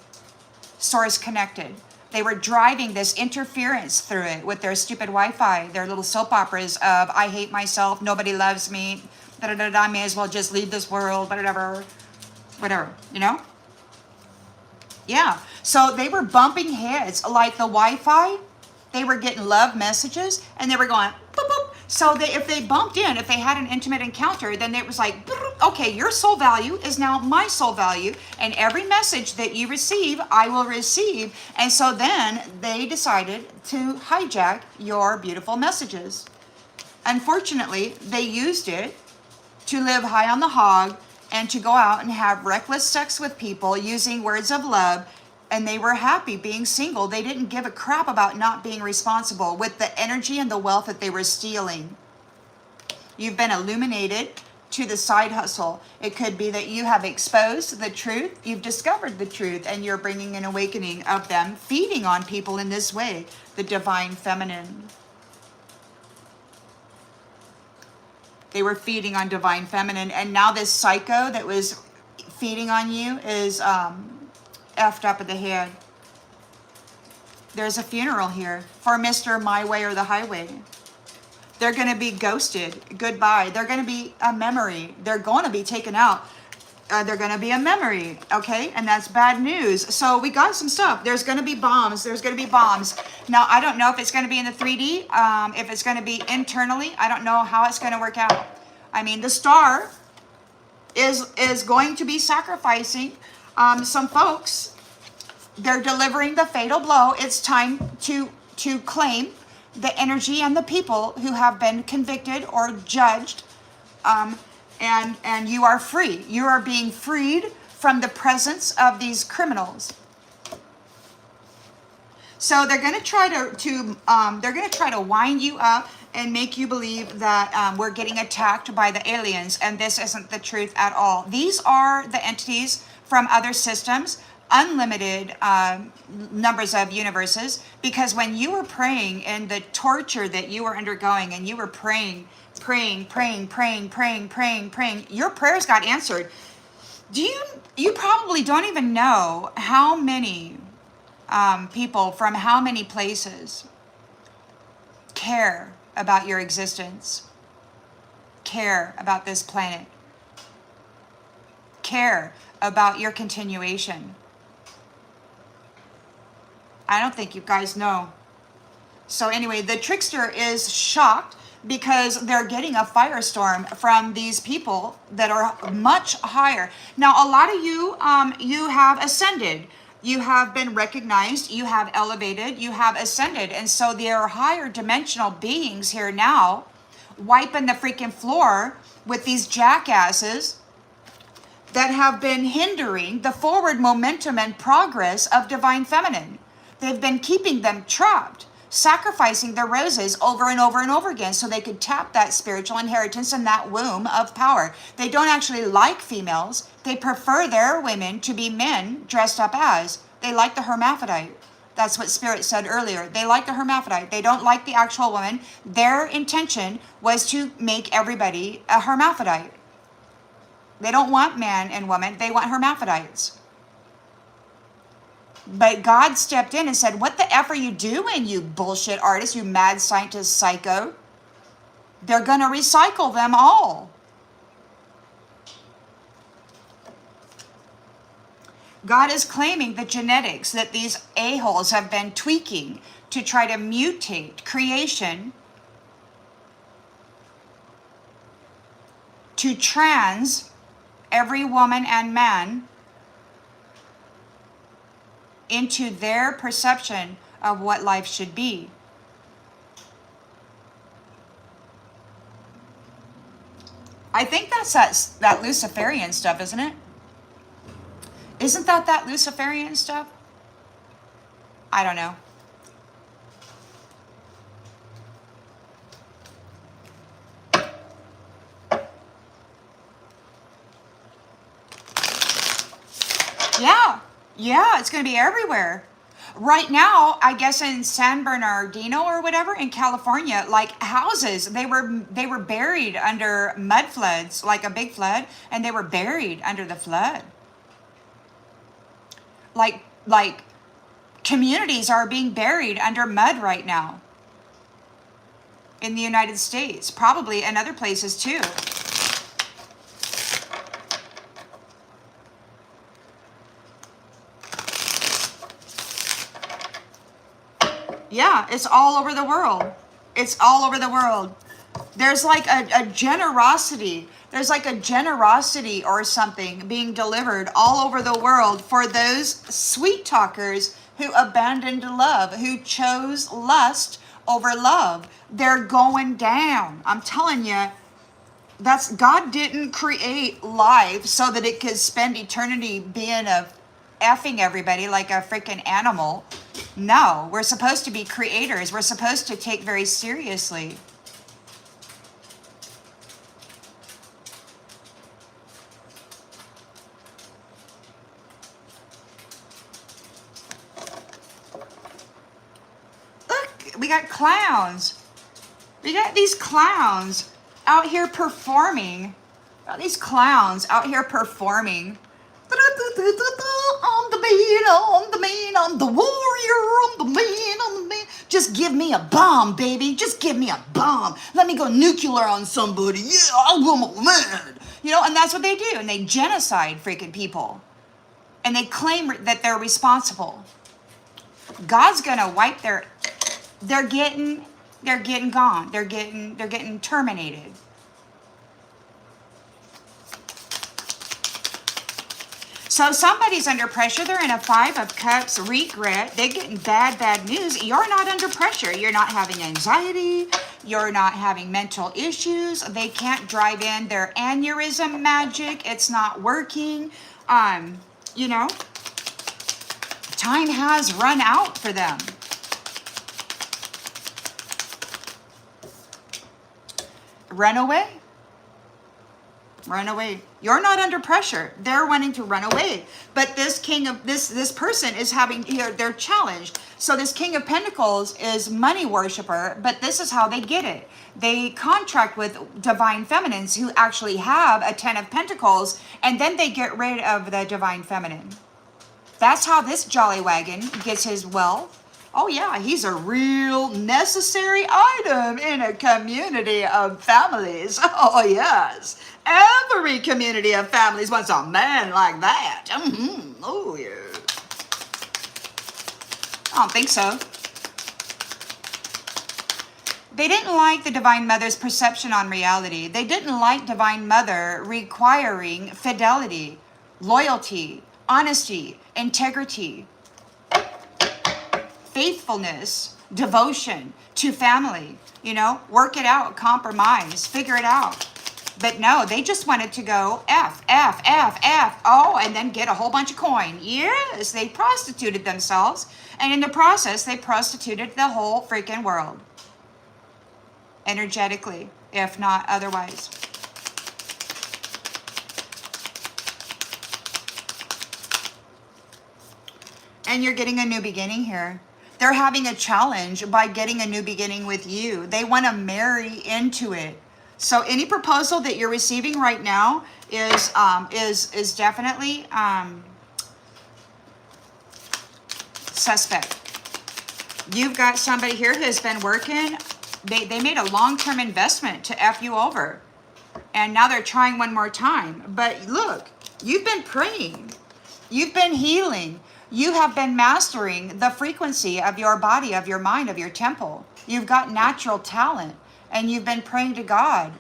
source connected. They were driving this interference through it with their stupid Wi-Fi, their little soap operas of, I hate myself, nobody loves me, I may as well just leave this world, whatever, you know? Yeah, so they were bumping heads like the Wi-Fi. They were getting love messages, and they were going, boop, boop. So if they bumped in, if they had an intimate encounter, then it was like, okay, your soul value is now my soul value, and every message that you receive, I will receive. And so then they decided to hijack your beautiful messages. Unfortunately, they used it to live high on the hog and to go out and have reckless sex with people using words of love. And they were happy being single. They didn't give a crap about not being responsible with the energy and the wealth that they were stealing. You've been illuminated to the side hustle. It could be that you have exposed the truth. You've discovered the truth, and you're bringing an awakening of them, feeding on people in this way, the divine feminine. They were feeding on divine feminine, and now this psycho that was feeding on you is effed up at the head. There's a funeral here for Mr. My Way or the Highway. They're going to be ghosted. Goodbye. They're going to be a memory. They're going to be taken out. They're going to be a memory, okay? And that's bad news. So we got some stuff. There's going to be bombs. There's going to be bombs. Now, I don't know if it's going to be in the 3D, if it's going to be internally. I don't know how it's going to work out. I mean, the star is going to be sacrificing some folks. They're delivering the fatal blow. It's time to claim the energy and the people who have been convicted or judged. And you are free. You are being freed from the presence of these criminals. So they're going to try to wind you up and make you believe that we're getting attacked by the aliens, and this isn't the truth at all. These are the entities from other systems, unlimited numbers of universes, because when you were praying in the torture that you were undergoing, and you were praying, your prayers got answered. You probably don't even know how many people from how many places care about your existence, care about this planet, care about your continuation. I don't think you guys know. So anyway, the trickster is shocked because they're getting a firestorm from these people that are much higher. Now, a lot of you, you have ascended. You have been recognized, you have elevated, you have ascended. And so there are higher dimensional beings here now, wiping the freaking floor with these jackasses that have been hindering the forward momentum and progress of divine feminine. They've been keeping them trapped, sacrificing their roses over and over and over again so they could tap that spiritual inheritance and that womb of power. They don't actually like females. They prefer their women to be men dressed up as. They like the hermaphrodite. That's what Spirit said earlier. They like the hermaphrodite. They don't like the actual woman. Their intention was to make everybody a hermaphrodite. They don't want man and woman. They want hermaphrodites. But God stepped in and said, what the F are you doing, you bullshit artist, you mad scientist psycho? They're going to recycle them all. God is claiming the genetics that these a-holes have been tweaking to try to mutate creation to trans every woman and man into their perception of what life should be. I think that's that Luciferian stuff, isn't it? Isn't that Luciferian stuff? I don't know. Yeah, it's going to be everywhere. Right now, I guess in San Bernardino or whatever in California, like houses, they were buried under mud floods, like a big flood, and they were buried under the flood. Like communities are being buried under mud right now in the United States, probably in other places too. Yeah, it's all over the world. It's all over the world. There's like a generosity. There's like a generosity or something being delivered all over the world for those sweet talkers who abandoned love, who chose lust over love. They're going down. I'm telling you, that's God didn't create life so that it could spend eternity being a effing everybody like a freaking animal. No, we're supposed to be creators. We're supposed to take very seriously. Look, we got clowns. We got these clowns out here performing. These clowns out here performing. I'm the man, I'm the warrior, I'm the man. Just give me a bomb, baby. Just give me a bomb. Let me go nuclear on somebody. Yeah, I'll go mad. You know, and that's what they do. And they genocide freaking people. And they claim that they're responsible. God's gonna wipe they're getting gone. They're getting terminated. So somebody's under pressure. They're in a 5 of Cups, regret. They're getting bad news. You're not under pressure. You're not having anxiety. You're not having mental issues. They can't drive in their aneurysm magic. It's not working. You know, time has run out for them. Run away. Run away. You're not under pressure. They're wanting to run away. But this king of this person is having, they're challenged. So this King of Pentacles is money worshiper, but this is how they get it. They contract with divine feminines who actually have a 10 of Pentacles, and then they get rid of the divine feminine. That's how this jollywagon gets his wealth. Oh yeah, he's a real necessary item in a community of families. Oh yes. Every community of families wants a man like that. Oh yeah. I don't think so. They didn't like the Divine Mother's perception on reality. They didn't like Divine Mother requiring fidelity, loyalty, honesty, integrity, faithfulness, devotion to family. You know, work it out, compromise, figure it out. But no, they just wanted to go F. Oh, and then get a whole bunch of coin. Yes, they prostituted themselves. And in the process, they prostituted the whole freaking world. Energetically, if not otherwise. And you're getting a new beginning here. They're having a challenge by getting a new beginning with you. They want to marry into it. So any proposal that you're receiving right now is definitely suspect. You've got somebody here who's been working. They made a long-term investment to F you over. And now they're trying one more time. But look, you've been praying. You've been healing. You have been mastering the frequency of your body, of your mind, of your temple. You've got natural talent. And you've been praying to God.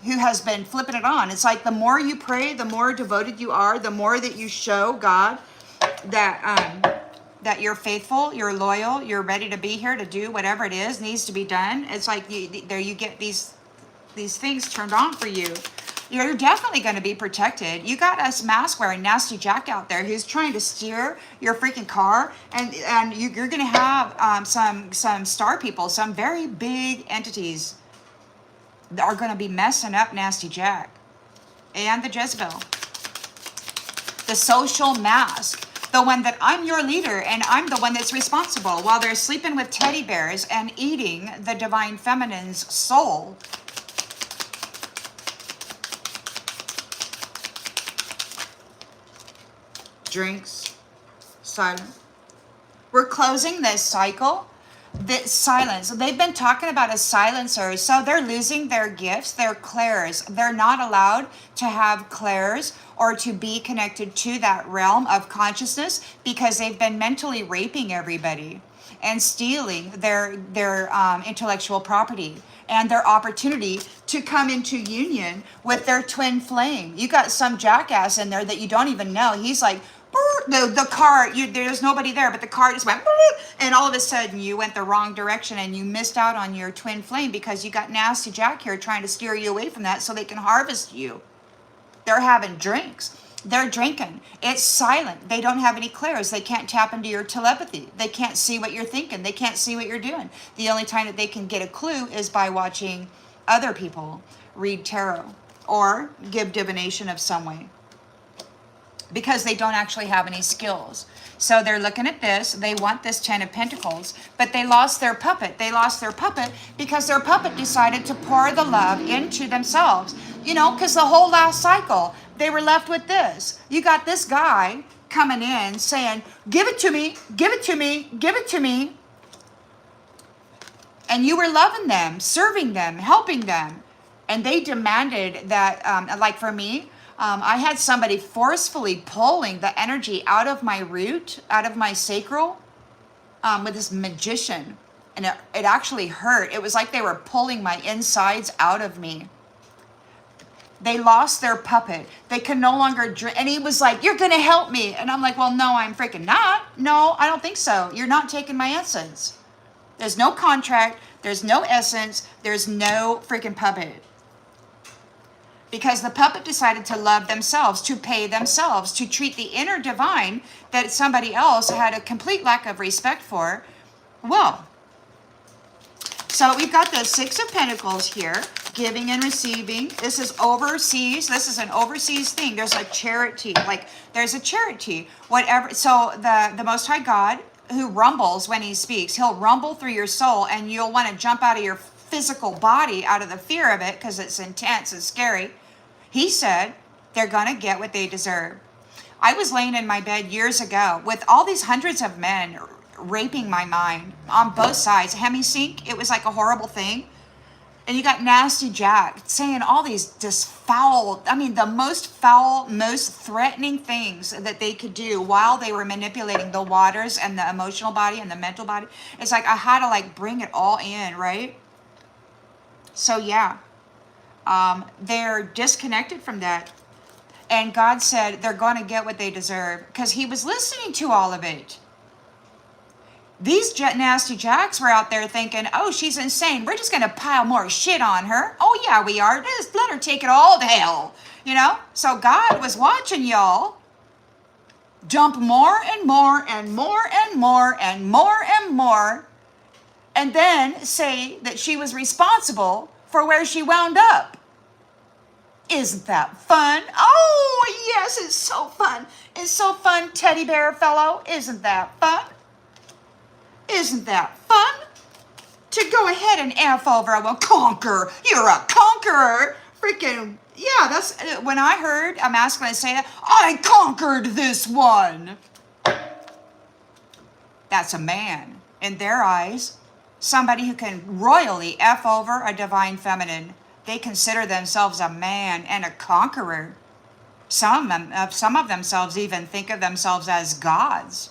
who has been flipping it on. It's like the more you pray, the more devoted you are, the more that you show God that you're faithful, you're loyal, you're ready to be here to do whatever it is needs to be done. It's like there you get these things turned on for you. You're definitely going to be protected. You got us mask wearing nasty Jack out there who's trying to steer your freaking car, and you're going to have some star people, some very big entities that are going to be messing up nasty Jack and the Jezebel. The social mask, the one that I'm your leader and I'm the one that's responsible, while they're sleeping with teddy bears and eating the divine feminine's soul. Drinks, silent. We're closing this cycle. This silence. They've been talking about a silencer, so they're losing their gifts, their clairs. They're not allowed to have clairs or to be connected to that realm of consciousness because they've been mentally raping everybody and stealing their intellectual property and their opportunity to come into union with their twin flame. You got some jackass in there that you don't even know. He's like, the car, there's nobody there, but the car just went, and all of a sudden you went the wrong direction and you missed out on your twin flame because you got nasty Jack here trying to steer you away from that so they can harvest you. They're having drinks. They're drinking. It's silent. They don't have any clairs. They can't tap into your telepathy. They can't see what you're thinking. They can't see what you're doing. The only time that they can get a clue is by watching other people read tarot or give divination of some way, because they don't actually have any skills. So they're looking at this. They want this 10 of Pentacles, but they lost their puppet. They lost their puppet because their puppet decided to pour the love into themselves. You know, because the whole last cycle, they were left with this. You got this guy coming in saying, give it to me, give it to me, give it to me. And you were loving them, serving them, helping them. And they demanded that, like for me, I had somebody forcefully pulling the energy out of my root, out of my sacral, with this magician. And it actually hurt. It was like they were pulling my insides out of me. They lost their puppet. They can no longer drink. And he was like, you're going to help me. And I'm like, well, no, I'm freaking not. No, I don't think so. You're not taking my essence. There's no contract. There's no essence. There's no freaking puppet. Because the puppet decided to love themselves, to pay themselves, to treat the inner divine that somebody else had a complete lack of respect for. Well, so we've got the 6 of Pentacles here, giving and receiving. This is overseas. This is an overseas thing. There's a charity, like there's a charity, whatever. So the Most High God, who rumbles when he speaks, he'll rumble through your soul and you'll want to jump out of your physical body out of the fear of it because it's intense and scary. He said they're going to get what they deserve. I was laying in my bed years ago with all these hundreds of men raping my mind on both sides. Hemisync, it was like a horrible thing. And you got nasty Jack saying all these just foul, I mean, the most foul, most threatening things that they could do while they were manipulating the waters and the emotional body and the mental body. It's like I had to like bring it all in, right? So yeah, they're disconnected from that. And God said they're going to get what they deserve because he was listening to all of it. These nasty Jacks were out there thinking, oh, she's insane. We're just going to pile more shit on her. Oh, yeah, we are. Just let her take it all to hell. You know? So God was watching y'all dump more and more and more and more and more and more, and then say that she was responsible for where she wound up. Isn't that fun? Oh, yes, it's so fun. It's so fun, teddy bear fellow. Isn't that fun? Isn't that fun? To go ahead and F over, well, conquer. You're a conqueror. Freaking, yeah, that's, when I heard a masculine say that, I conquered this one. That's a man. In their eyes, somebody who can royally F over a divine feminine. They consider themselves a man and a conqueror. Some of themselves even think of themselves as gods.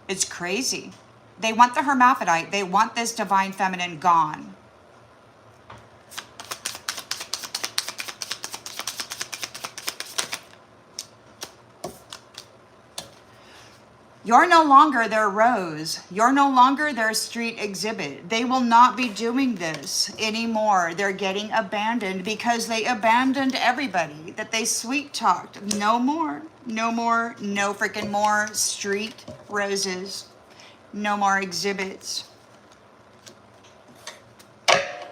It's crazy. They want the hermaphrodite. They want this divine feminine gone. You're no longer their rose. You're no longer their street exhibit. They will not be doing this anymore. They're getting abandoned because they abandoned everybody that they sweet talked. No more, no more, no freaking more street roses. No more exhibits.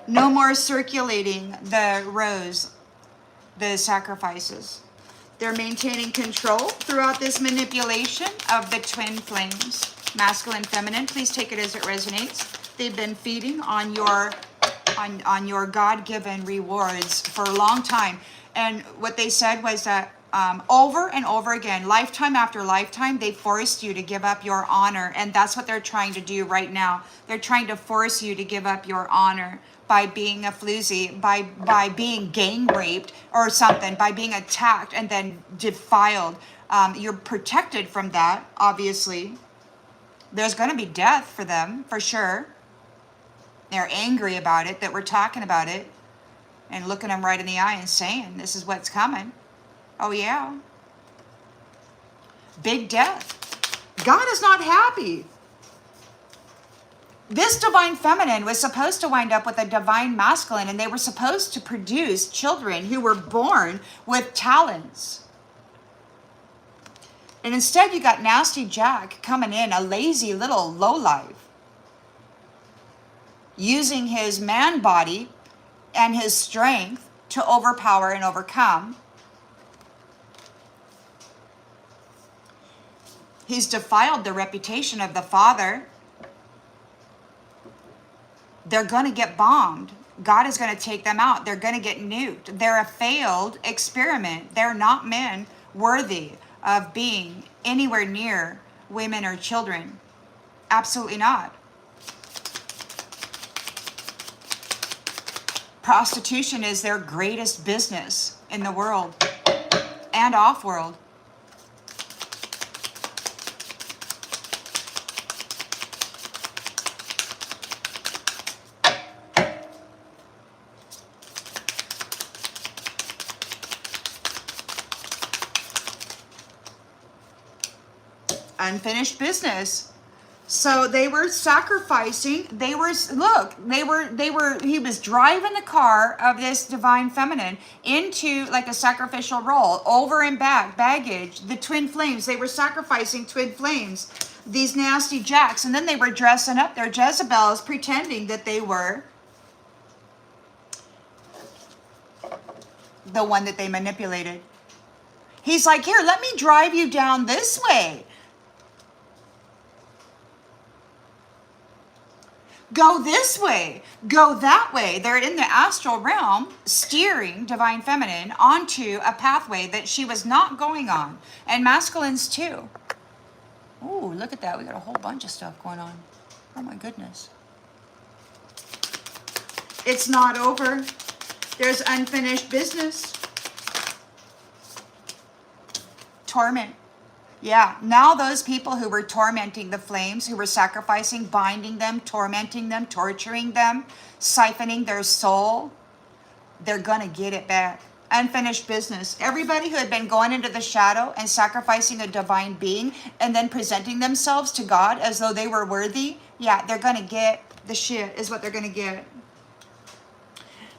No more circulating the rose, the sacrifices. They're maintaining control throughout this manipulation of the twin flames. Masculine, feminine, please take it as it resonates. They've been feeding on your God-given rewards for a long time. And what they said was that over and over again, lifetime after lifetime, they forced you to give up your honor. And that's what they're trying to do right now. They're trying to force you to give up your honor by being a floozy, by being gang raped or something, by being attacked and then defiled. You're protected from that, obviously. There's going to be death for them, for sure. They're angry about it, that we're talking about it and looking them right in the eye and saying, this is what's coming. Oh, yeah. Big death. God is not happy. This divine feminine was supposed to wind up with a divine masculine, and they were supposed to produce children who were born with talents. And instead, you got nasty Jack coming in, a lazy little lowlife, using his man body and his strength to overpower and overcome. He's defiled the reputation of the father. They're going to get bombed. God is going to take them out. They're going to get nuked. They're a failed experiment. They're not men worthy of being anywhere near women or children. Absolutely not. Prostitution is their greatest business in the world and off-world. Unfinished business. So they were sacrificing, he was driving the car of this divine feminine into like a sacrificial role, over and back, baggage, the twin flames. They were sacrificing twin flames, these nasty Jacks, and then they were dressing up their Jezebels, pretending that they were the one that they manipulated. He's like, here, let me drive you down this way. Go this way, go that way. They're in the astral realm, steering divine feminine onto a pathway that she was not going on. And masculines too. Ooh, look at that. We got a whole bunch of stuff going on. Oh my goodness. It's not over. There's unfinished business. Torment. Yeah, now those people who were tormenting the flames, who were sacrificing, binding them, tormenting them, torturing them, siphoning their soul, they're going to get it back. Unfinished business. Everybody who had been going into the shadow and sacrificing a divine being and then presenting themselves to God as though they were worthy, yeah, they're going to get the shit is what they're going to get.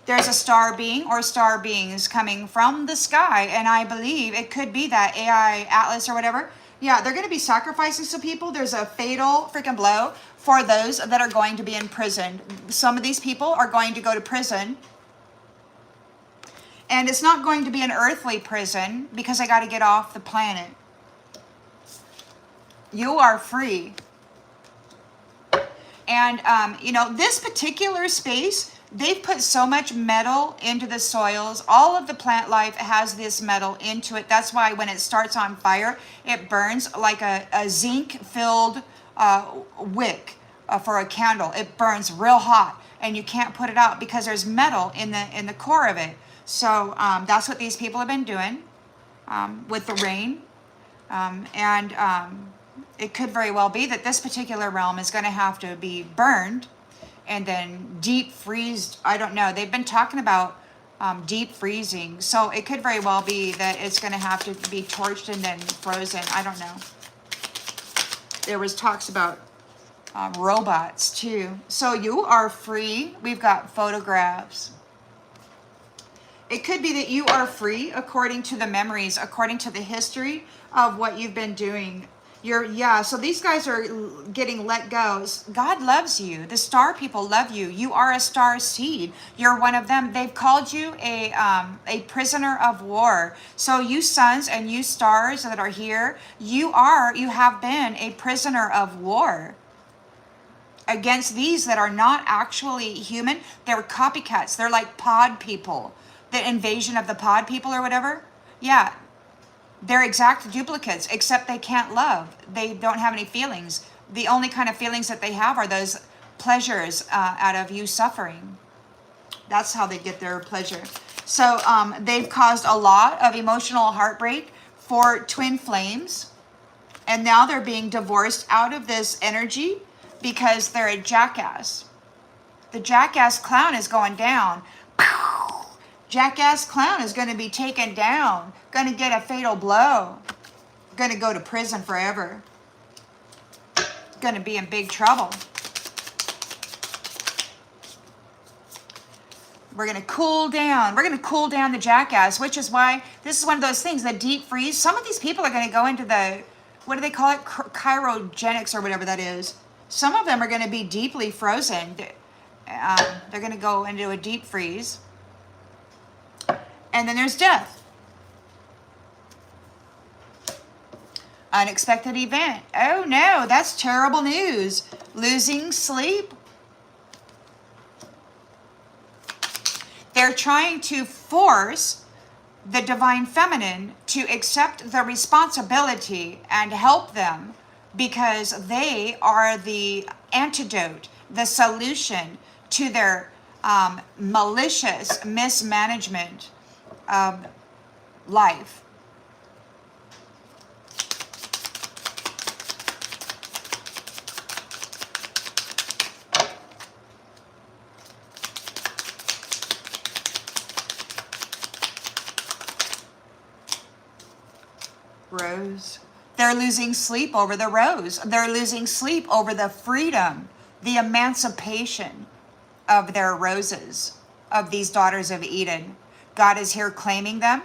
There's a star being or star beings coming from the sky, and I believe it could be that AI Atlas or whatever. Yeah, they're going to be sacrificing some people. There's a fatal freaking blow for those that are going to be in prison. Some of these people are going to go to prison, and it's not going to be an earthly prison because I got to get off the planet. You are free. And, this particular space, they've put so much metal into the soils. All of the plant life has this metal into it. That's why when it starts on fire, it burns like a zinc-filled wick for a candle. It burns real hot, and you can't put it out because there's metal in the core of it. So that's what these people have been doing with the rain. It could very well be that this particular realm is going to have to be burned and then deep freezed. I don't know. They've been talking about deep freezing. So it could very well be that it's going to have to be torched and then frozen. I don't know. there was talks about robots too. So you are free. We've got photographs. It could be that you are free according to the memories, according to the history of what you've been doing. So these guys are getting let go. God loves you. The star people love you. You are a star seed. You're one of them. They've called you a prisoner of war. So you suns and you stars that are here, you have been a prisoner of war against these that are not actually human. They're copycats. They're like pod people. The invasion of the pod people or whatever. Yeah. They're exact duplicates, except they can't love. They don't have any feelings. The only kind of feelings that they have are those pleasures out of you suffering. That's how they get their pleasure. So they've caused a lot of emotional heartbreak for twin flames. And now they're being divorced out of this energy because they're a jackass. The jackass clown is going down. Jackass clown is going to be taken down, going to get a fatal blow, going to go to prison forever, going to be in big trouble. We're going to cool down. We're going to cool down the jackass, which is why this is one of those things, the deep freeze. Some of these people are going to go into the, what do they call it? Cryogenics or whatever that is. Some of them are going to be deeply frozen. They're going to go into a deep freeze. And then there's death. Unexpected event. Oh no, that's terrible news. Losing sleep. They're trying to force the divine feminine to accept the responsibility and help them because they are the antidote, the solution to their malicious mismanagement life. Rose. They're losing sleep over the rose. They're losing sleep over the freedom, the emancipation of their roses, of these daughters of Eden. God is here claiming them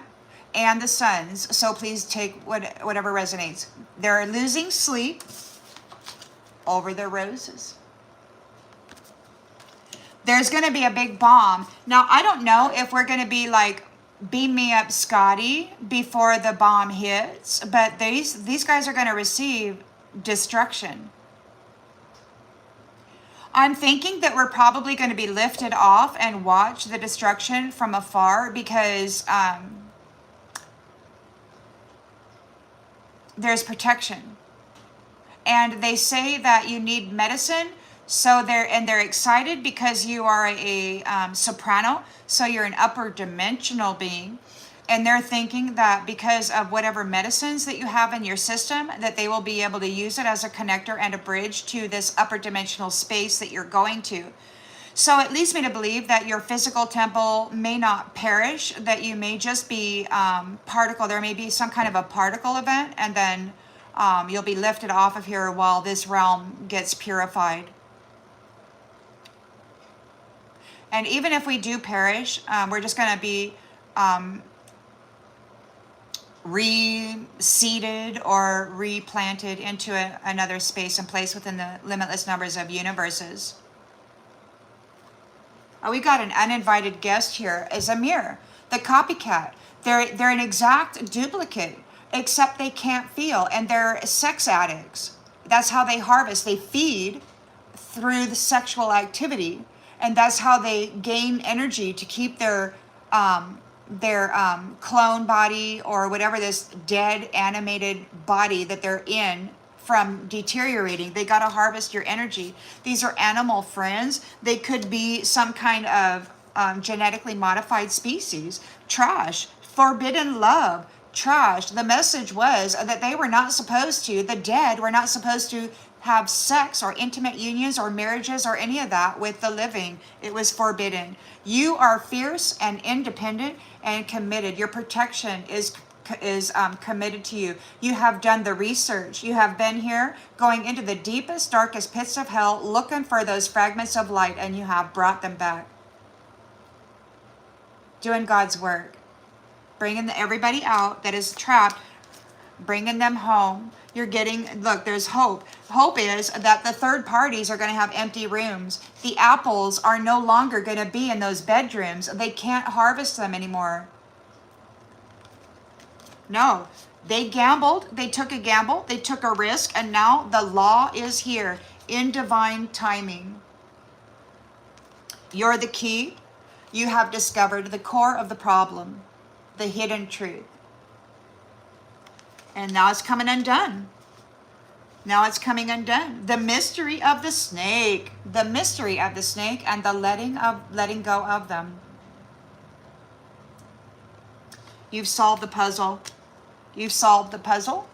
and the sons. So please take whatever resonates. They're losing sleep over the roses. There's going to be a big bomb. Now, I don't know if we're going to be like, beam me up, Scotty, before the bomb hits. But these guys are going to receive destruction. I'm thinking that we're probably going to be lifted off and watch the destruction from afar because there's protection. And they say that you need medicine, so they're excited because you are a soprano, so you're an upper dimensional being. And they're thinking that because of whatever medicines that you have in your system, that they will be able to use it as a connector and a bridge to this upper dimensional space that you're going to. So it leads me to believe that your physical temple may not perish, that you may just be particle. There may be some kind of a particle event, and then you'll be lifted off of here while this realm gets purified. And even if we do perish, we're just going to be reseeded or replanted into another space and place within the limitless numbers of universes. Oh, we got an uninvited guest here, is Amir, the copycat. They're an exact duplicate, except they can't feel, and they're sex addicts. That's how they harvest. They feed through the sexual activity, and that's how they gain energy to keep their clone body or whatever, this dead animated body that they're in, from deteriorating. They got to harvest your energy. These are animal friends. They could be some kind of genetically modified species. Trash. Forbidden love. Trash. The message was that they were not supposed to, the dead were not supposed to have sex or intimate unions or marriages or any of that with the living. It was forbidden. You are fierce and independent and committed. Your protection is committed to you. You have done the research. You have been here going into the deepest, darkest pits of hell, looking for those fragments of light, and you have brought them back. Doing God's work. Bringing everybody out that is trapped, bringing them home. You're getting, look, there's hope. Hope is that the third parties are going to have empty rooms. The apples are no longer going to be in those bedrooms. They can't harvest them anymore. No, they gambled. They took a gamble. They took a risk. And now the law is here in divine timing. You're the key. You have discovered the core of the problem, the hidden truth. And now it's coming undone. Now it's coming undone. The mystery of the snake. The mystery of the snake and the letting go of them. You've solved the puzzle. You've solved the puzzle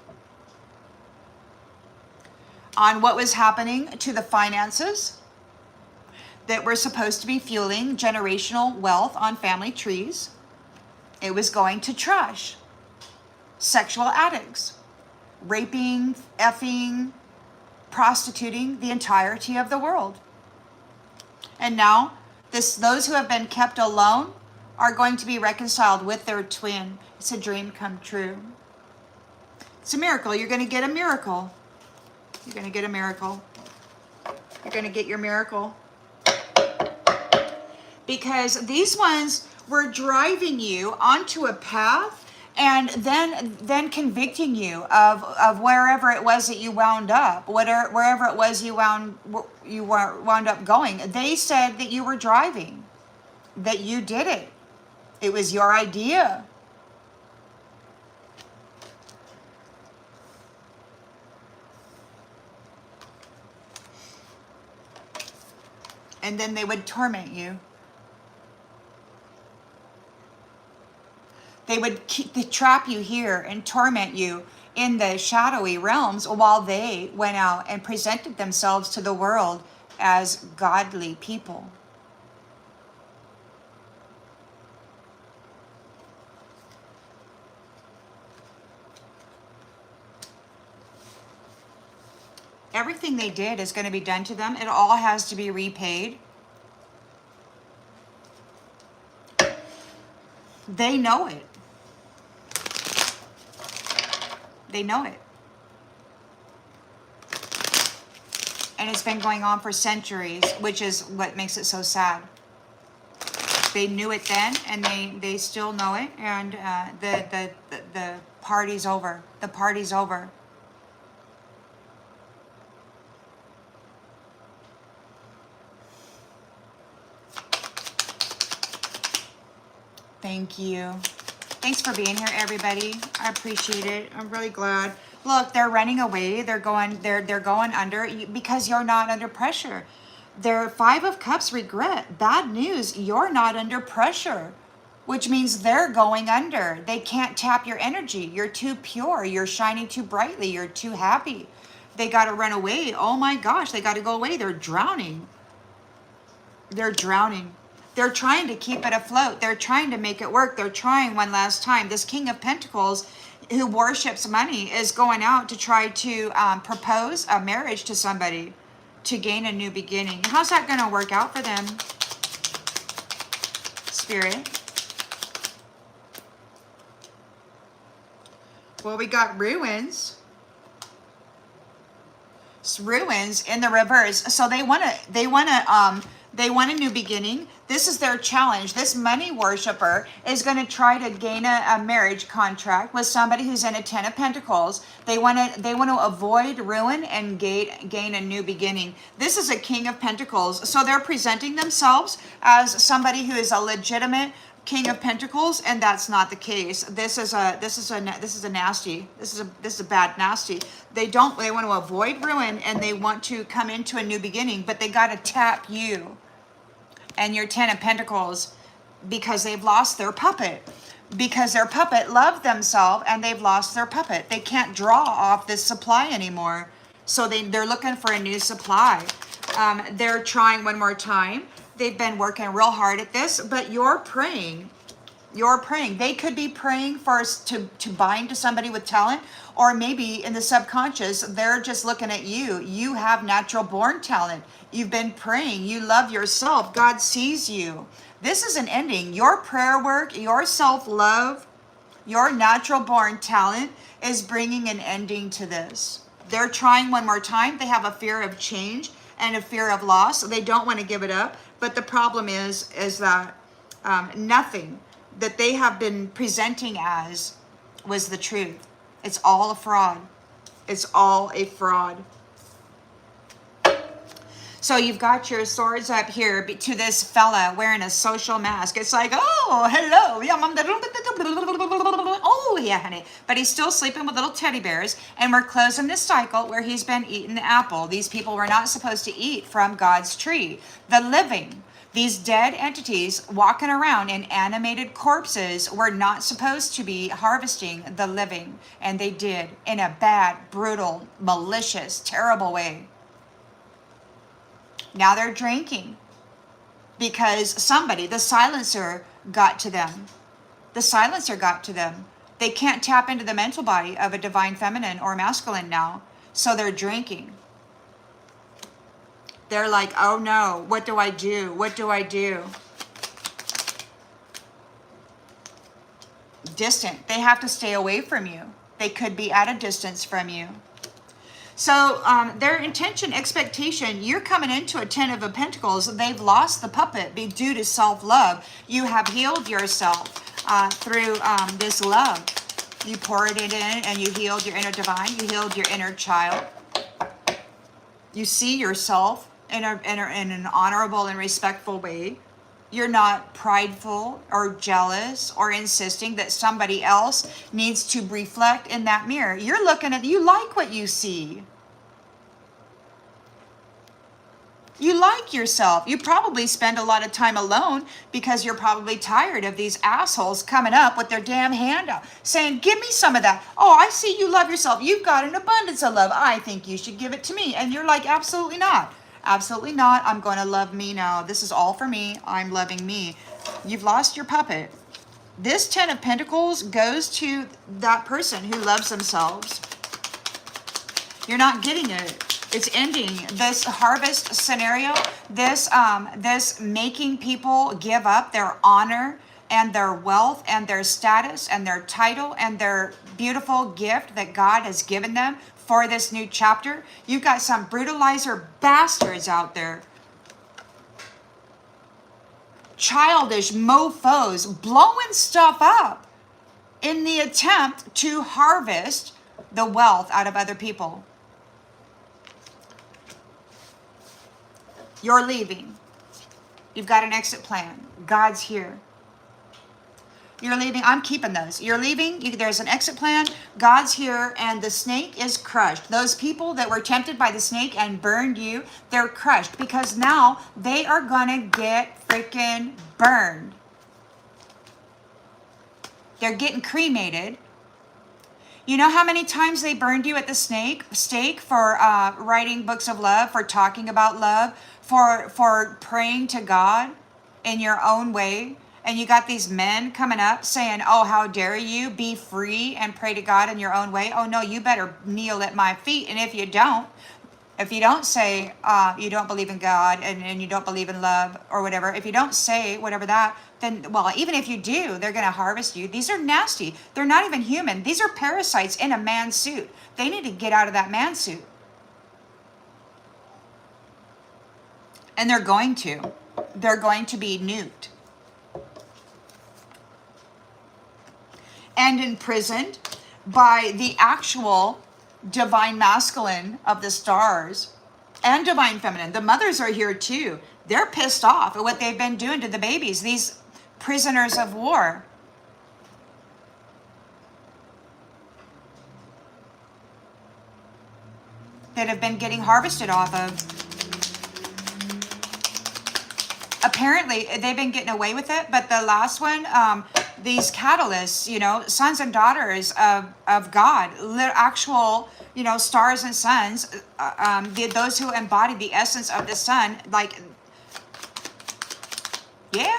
on what was happening to the finances that were supposed to be fueling generational wealth on family trees. It was going to trash. Sexual addicts, raping, effing, prostituting the entirety of the world. And now, those who have been kept alone are going to be reconciled with their twin. It's a dream come true. It's a miracle. You're going to get a miracle. You're going to get a miracle. You're going to get your miracle. Because these ones were driving you onto a path and then convicting you of wherever it was that you wound up, wherever it was you wound up going. They said that you were driving, that you did it. It was your idea. And then they would torment you. They would trap you here and torment you in the shadowy realms while they went out and presented themselves to the world as godly people. Everything they did is going to be done to them. It all has to be repaid. They know it. They know it. And it's been going on for centuries, which is what makes it so sad. They knew it then, and they still know it, and the party's over. The party's over. Thank you. Thanks for being here, everybody. I appreciate it. I'm really glad. Look, they're running away. They're going under because you're not under pressure. They're 5 of Cups, regret. Bad news. You're not under pressure, which means they're going under. They can't tap your energy. You're too pure. You're shining too brightly. You're too happy. They got to run away. Oh my gosh, they got to go away. They're drowning. They're drowning. They're trying to keep it afloat. They're trying to make it work. They're trying one last time. This King of Pentacles, who worships money, is going out to try to propose a marriage to somebody to gain a new beginning. How's that going to work out for them, Spirit? Well, we got ruins. Ruins in the reverse. So they want a new beginning. This is their challenge. This money worshiper is going to try to gain a marriage contract with somebody who's in a 10 of Pentacles. They want to avoid ruin and gain a new beginning. This is a King of Pentacles. So they're presenting themselves as somebody who is a legitimate King of Pentacles, and that's not the case. This is a nasty. This is a bad nasty. They want to avoid ruin, and they want to come into a new beginning, but they got to tap you and your 10 of Pentacles because they've lost their puppet. Because their puppet loved themselves and they've lost their puppet. They can't draw off this supply anymore. So they're looking for a new supply. They're trying one more time. They've been working real hard at this, but you're praying. You're praying. They could be praying for us to bind to somebody with talent, or maybe in the subconscious, they're just looking at you. You have natural born talent. You've been praying. You love yourself. God sees you. This is an ending. Your prayer work, your self-love, your natural born talent is bringing an ending to this. They're trying one more time. They have a fear of change and a fear of loss. They don't want to give it up. But the problem is that nothing that they have been presenting as was the truth. It's all a fraud. It's all a fraud. So you've got your swords up here to this fella wearing a social mask. It's like, oh, hello. Yeah, oh, yeah, honey. But he's still sleeping with little teddy bears. And we're closing this cycle where he's been eating the apple. These people were not supposed to eat from God's tree. The living, these dead entities walking around in animated corpses were not supposed to be harvesting the living. And they did in a bad, brutal, malicious, terrible way. Now they're drinking because somebody, the silencer, got to them. The silencer got to them. They can't tap into the mental body of a divine feminine or masculine now. So they're drinking. They're like, oh no, what do I do? What do I do? Distant. They have to stay away from you. They could be at a distance from you. So their intention, expectation, you're coming into a 10 of Pentacles. They've lost the puppet due to self-love. You have healed yourself through this love. You poured it in and you healed your inner divine. You healed your inner child. You see yourself in an honorable and respectful way. You're not prideful or jealous or insisting that somebody else needs to reflect in that mirror. You're looking at, you like what you see. You like yourself. You probably spend a lot of time alone because you're probably tired of these assholes coming up with their damn hand out saying, give me some of that. Oh, I see you love yourself. You've got an abundance of love. I think you should give it to me. And you're like, absolutely not. Absolutely not. I'm going to love me now. This is all for me. I'm loving me. You've lost your puppet. This 10 of Pentacles goes to that person who loves themselves. You're not getting it. It's ending this harvest scenario. This making people give up their honor and their wealth and their status and their title and their beautiful gift that God has given them for this new chapter. You've got some brutalizer bastards out there. Childish mofos blowing stuff up in the attempt to harvest the wealth out of other people. You're leaving. You've got an exit plan. God's here. You're leaving. I'm keeping those. You're leaving. There's an exit plan. God's here. And the snake is crushed. Those people that were tempted by the snake and burned you, they're crushed. Because now they are going to get freaking burned. They're getting cremated. You know how many times they burned you at the stake for writing books of love, for talking about love, for praying to God in your own way? And you got these men coming up saying, oh, how dare you be free and pray to God in your own way? Oh, no, you better kneel at my feet. And if you don't say you don't believe in God and you don't believe in love or whatever, if you don't say whatever that, then, well, even if you do, they're going to harvest you. These are nasty. They're not even human. These are parasites in a man suit. They need to get out of that man suit. And they're going to. They're going to be nuked. And imprisoned by the actual divine masculine of the stars and divine feminine. The mothers are here too. They're pissed off at what they've been doing to the babies, these prisoners of war. That have been getting harvested off of. Apparently, they've been getting away with it, but the last one, these catalysts, sons and daughters of God, actual, stars and suns, those who embody the essence of the sun, like, yeah.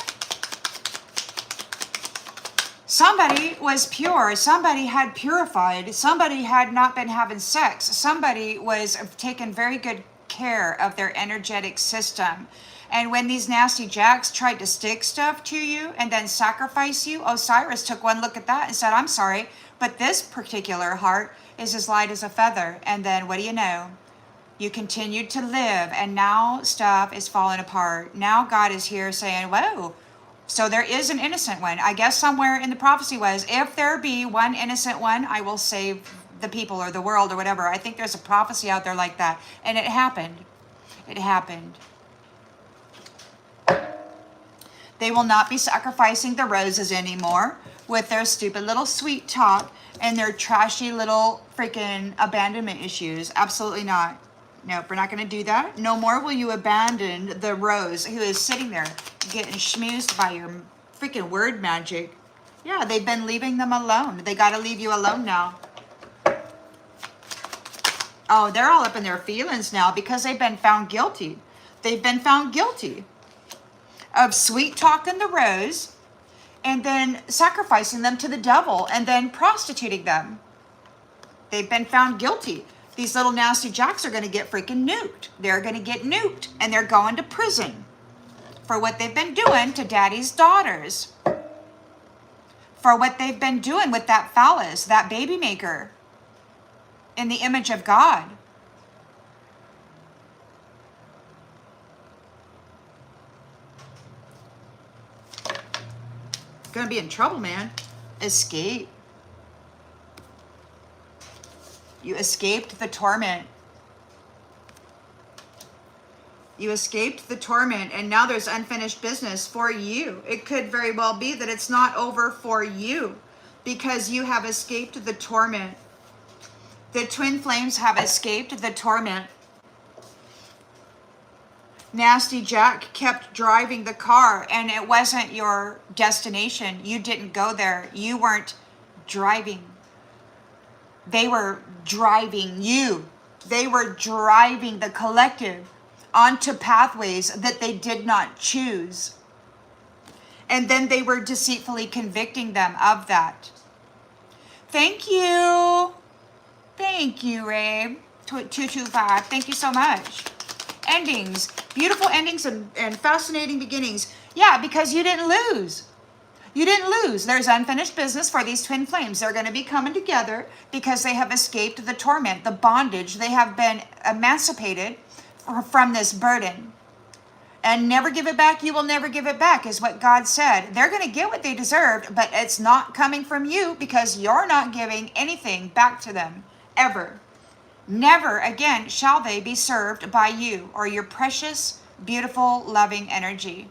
Somebody was pure. Somebody had purified. Somebody had not been having sex. Somebody was taking very good care of their energetic system. And when these nasty jacks tried to stick stuff to you and then sacrifice you, Osiris took one look at that and said, I'm sorry, but this particular heart is as light as a feather. And then what do you know? You continued to live, and now stuff is falling apart. Now God is here saying, whoa, so there is an innocent one. I guess somewhere in the prophecy was, if there be one innocent one, I will save the people or the world or whatever. I think there's a prophecy out there like that. And it happened. It happened. They will not be sacrificing the roses anymore with their stupid little sweet talk and their trashy little freaking abandonment issues. Absolutely not. Nope, we're not going to do that. No more will you abandon the rose who is sitting there getting schmoozed by your freaking word magic. Yeah, they've been leaving them alone. They got to leave you alone now. Oh, they're all up in their feelings now because they've been found guilty. They've been found guilty of sweet talking the rose and then sacrificing them to the devil and then prostituting them. They've been found guilty. These little nasty jacks are going to get freaking nuked. They're going to get nuked and they're going to prison for what they've been doing to daddy's daughters. For what they've been doing with that phallus, that baby maker in the image of God. Gonna be in trouble, man. Escape. You escaped the torment. You escaped the torment, and now there's unfinished business for you. It could very well be that it's not over for you because you have escaped the torment. The twin flames have escaped the torment. Nasty Jack kept driving the car and it wasn't your destination. You didn't go there. You weren't driving. They were driving you. They were driving the collective onto pathways that they did not choose. And then they were deceitfully convicting them of that. Thank you. Thank you, Ray. 225. Thank you so much. Endings. Beautiful endings and fascinating beginnings. Yeah, because you didn't lose. You didn't lose. There's unfinished business for these twin flames. They're going to be coming together because they have escaped the torment, the bondage. They have been emancipated from this burden. And never give it back. You will never give it back is what God said. They're going to get what they deserved, but it's not coming from you because you're not giving anything back to them ever. Never again shall they be served by you or your precious, beautiful, loving energy.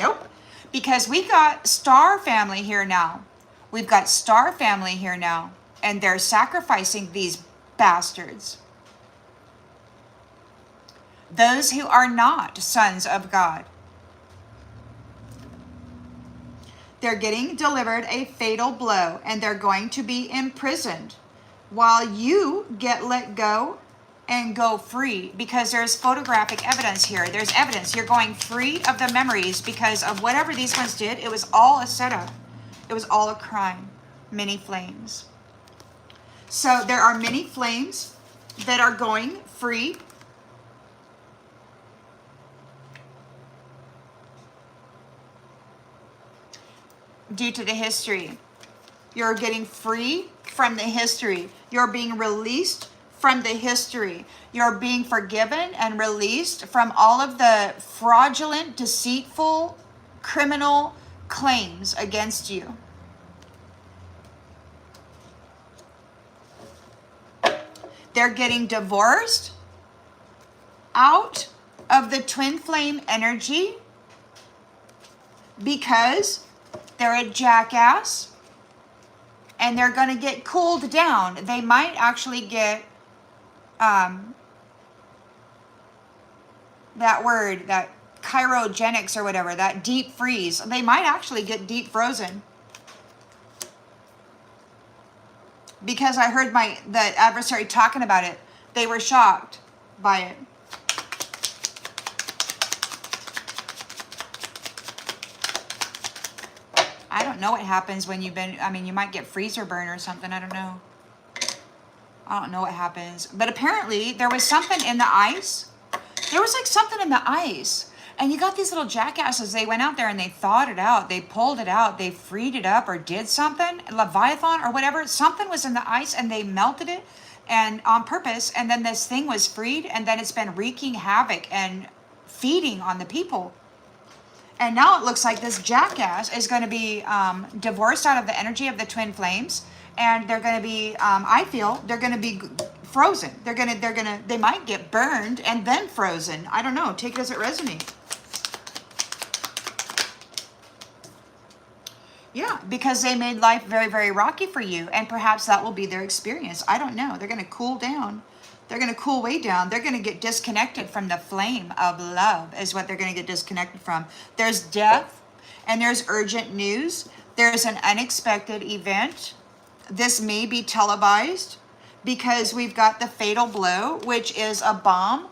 Nope. Because we got Star family here now. We've got Star family here now. And they're sacrificing these bastards. Those who are not sons of God. They're getting delivered a fatal blow and they're going to be imprisoned while you get let go and go free, because there's photographic evidence here. There's evidence you're going free of the memories because of whatever these ones did. It was all a setup. It was all a crime. Many flames. So there are many flames that are going free. Due to the history. You're getting free from the history. You're being released from the history. You're being forgiven and released from all of the fraudulent, deceitful, criminal claims against you. They're getting divorced out of the twin flame energy because they're a jackass and they're going to get cooled down. They might actually get that word, that cryogenics or whatever, that deep freeze. They might actually get deep frozen. Because I heard the adversary talking about it. They were shocked by it. I don't know what happens when you've been, I mean, you might get freezer burn or something. I don't know. I don't know what happens. But apparently there was something in the ice. There was like something in the ice. And you got these little jackasses. They went out there and they thawed it out. They pulled it out. They freed it up or did something. Leviathan or whatever. Something was in the ice and they melted it and on purpose. And then this thing was freed. And then it's been wreaking havoc and feeding on the people. And now it looks like this jackass is going to be divorced out of the energy of the twin flames. And they're going to be, I feel, they're going to be frozen. They might get burned and then frozen. I don't know. Take it as it resonates. Yeah, because they made life very, very rocky for you. And perhaps that will be their experience. I don't know. They're going to cool down. They're going to cool way down. They're going to get disconnected from the flame of love is what they're going to get disconnected from. There's death and there's urgent news. There's an unexpected event. This may be televised because we've got the fatal blow, which is a bomb.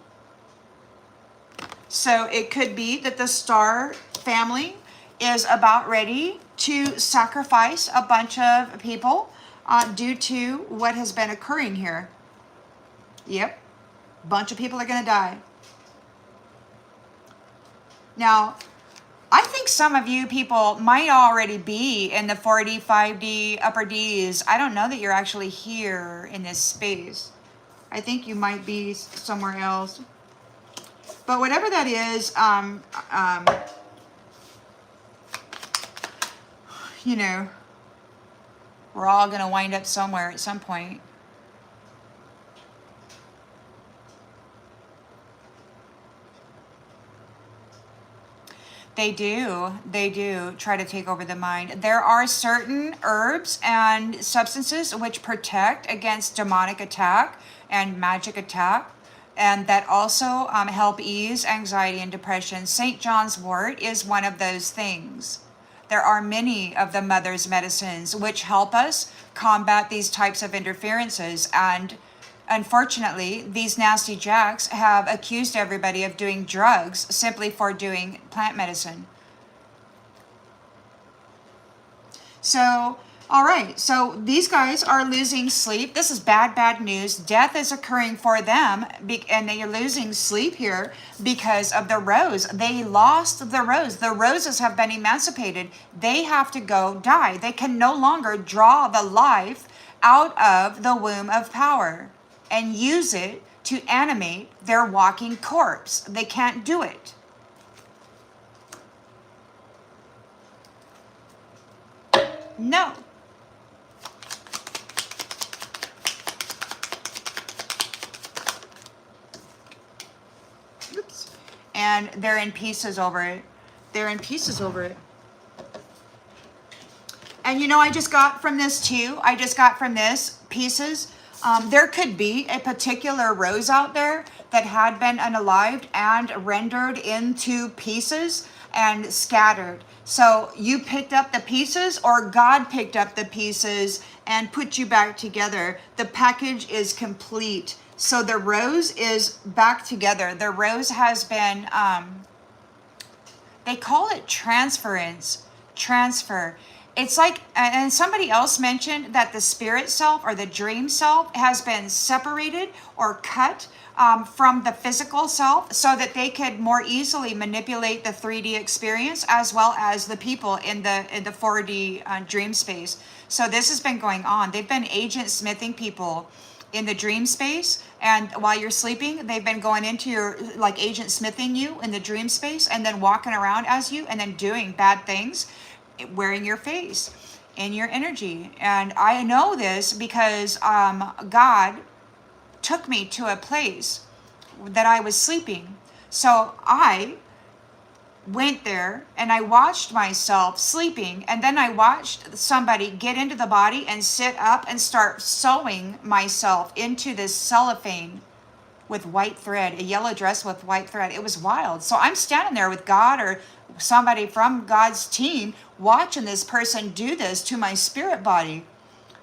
So it could be that the Star family is about ready to sacrifice a bunch of people due to what has been occurring here. Yep. Bunch of people are going to die. Now, I think some of you people might already be in the 4D, 5D, upper Ds. I don't know that you're actually here in this space. I think you might be somewhere else. But whatever that is, you know, we're all going to wind up somewhere at some point. They do try to take over the mind. There are certain herbs and substances which protect against demonic attack and magic attack, and that also help ease anxiety and depression. St. John's wort is one of those things. There are many of the mother's medicines which help us combat these types of interferences, and unfortunately, these nasty jacks have accused everybody of doing drugs simply for doing plant medicine. So, all right. So these guys are losing sleep. This is bad, bad news. Death is occurring for them, and they are losing sleep here because of the rose. They lost the rose. The roses have been emancipated. They have to go die. They can no longer draw the life out of the womb of power and use it to animate their walking corpse. They can't do it. No. Oops. And they're in pieces over it. They're in pieces over it. And you know, I just got from this too. I just got from this pieces. There could be a particular rose out there that had been unalived and rendered into pieces and scattered. So you picked up the pieces, or God picked up the pieces and put you back together. The package is complete. So the rose is back together. The rose has been, they call it transfer. It's like, and somebody else mentioned that the spirit self or the dream self has been separated or cut from the physical self so that they could more easily manipulate the 3D experience as well as the people in the 4D dream space. So this has been going on. They've been agent smithing people in the dream space, and while you're sleeping, they've been going into your, like, agent smithing you in the dream space and then walking around as you and then doing bad things, wearing your face in your energy. And I know this because God took me to a place that I was sleeping. So I went there and I watched myself sleeping, and then I watched somebody get into the body and sit up and start sewing myself into this cellophane with white thread, a yellow dress with white thread. It was wild. So I'm standing there with God or somebody from God's team watching this person do this to my spirit body.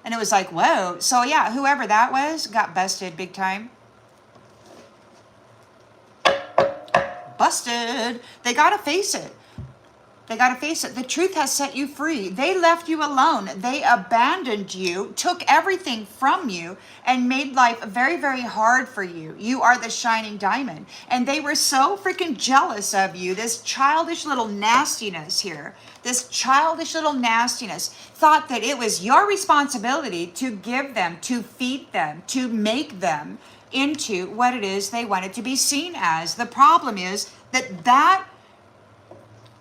And it was like, whoa. So yeah, whoever that was got busted big time. Busted. They got to face it. They got to face it. The truth has set you free. They left you alone. They abandoned you, took everything from you, and made life very, very hard for you. You are the shining diamond. And they were so freaking jealous of you. This childish little nastiness here, this childish little nastiness, thought that it was your responsibility to give them, to feed them, to make them into what it is they wanted to be seen as. The problem is that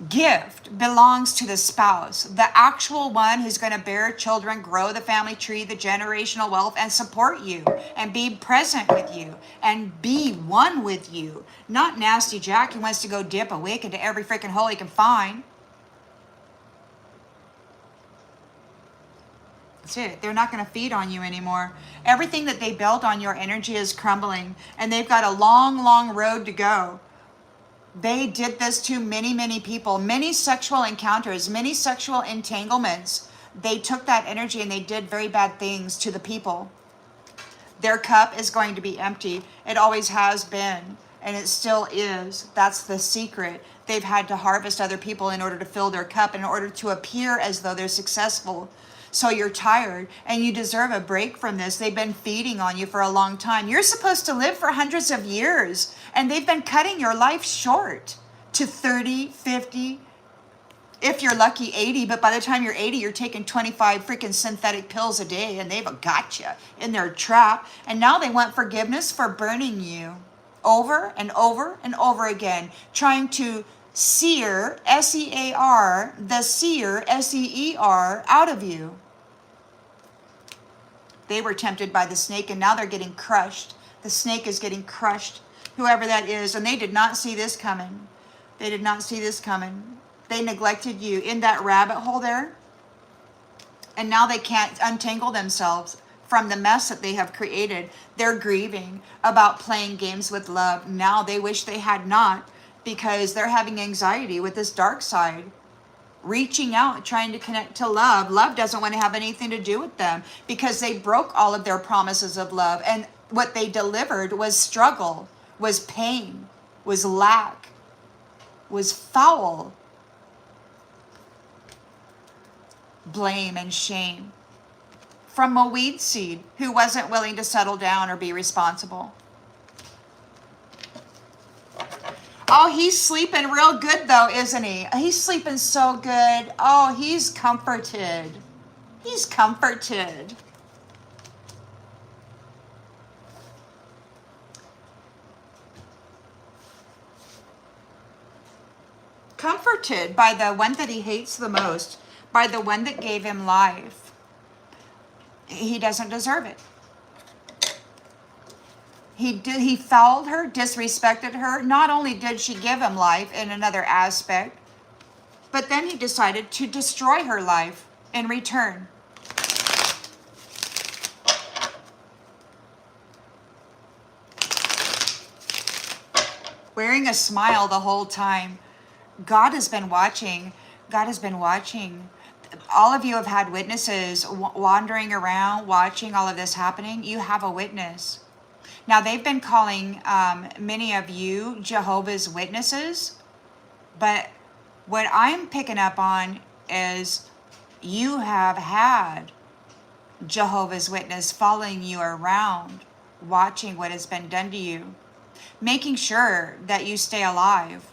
gift belongs to the spouse, the actual one who's going to bear children, grow the family tree, the generational wealth, and support you and be present with you and be one with you. Not nasty Jack who wants to go dip a wick into every freaking hole he can find. That's it. They're not going to feed on you anymore. Everything that they built on your energy is crumbling, and they've got a long, long road to go. They did this to many, many people, many sexual encounters, many sexual entanglements. They took that energy and they did very bad things to the people. Their cup is going to be empty. It always has been, and it still is. That's the secret. They've had to harvest other people in order to fill their cup, in order to appear as though they're successful. So you're tired and you deserve a break from this. They've been feeding on you for a long time. You're supposed to live for hundreds of years, and they've been cutting your life short to 30, 50, if you're lucky, 80. But by the time you're 80, you're taking 25 freaking synthetic pills a day, and they've got you in their trap. And now they want forgiveness for burning you over and over and over again, trying to sear, S-E-A-R, the seer, S-E-E-R, out of you. They were tempted by the snake, and now they're getting crushed. The snake is getting crushed, whoever that is, and they did not see this coming. They did not see this coming. They neglected you in that rabbit hole there, and now they can't untangle themselves from the mess that they have created. They're grieving about playing games with love. Now they wish they had not, because they're having anxiety with this dark side, reaching out, trying to connect to love. Love doesn't want to have anything to do with them, because they broke all of their promises of love. And what they delivered was struggle, was pain, was lack, was foul, blame and shame from a weed seed who wasn't willing to settle down or be responsible. Oh, he's sleeping real good though, isn't he? He's sleeping so good. Oh, he's comforted. He's comforted. Comforted by the one that he hates the most, by the one that gave him life. He doesn't deserve it. He fouled her, disrespected her. Not only did she give him life in another aspect, but then he decided to destroy her life in return. Wearing a smile the whole time. God has been watching. God has been watching. All of you have had witnesses wandering around, watching all of this happening. You have a witness. Now, they've been calling many of you Jehovah's Witnesses, but what I'm picking up on is you have had Jehovah's Witness following you around, watching what has been done to you, making sure that you stay alive,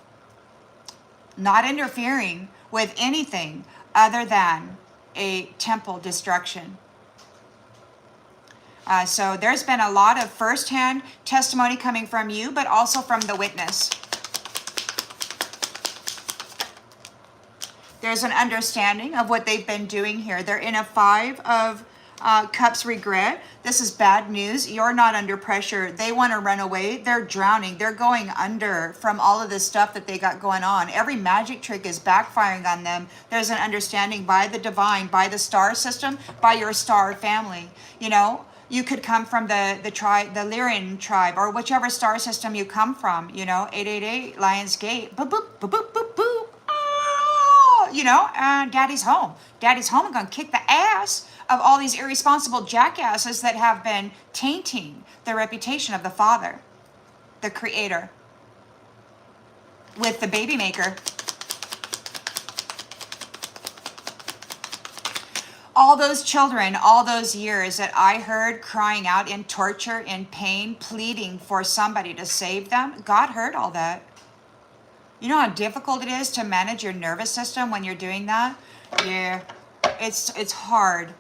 not interfering with anything other than a temple destruction. So there's been a lot of firsthand testimony coming from you, but also from the witness. There's an understanding of what they've been doing here. They're in a 5 of Cups regret. This is bad news. You're not under pressure. They want to run away. They're drowning. They're going under from all of this stuff that they got going on. Every magic trick is backfiring on them. There's an understanding by the divine, by the star system, by your star family. You know, you could come from the tribe, the Lyrian tribe, or whichever star system you come from. You know, 888 Lion's Gate. Boop boop boop boop boop boop. Oh, you know, Daddy's home. Daddy's home. I'm gonna kick the ass of all these irresponsible jackasses that have been tainting the reputation of the Father, the Creator, with the baby maker. All those children, all those years that I heard crying out in torture, in pain, pleading for somebody to save them, God heard all that. You know how difficult it is to manage your nervous system when you're doing that? Yeah, it's hard.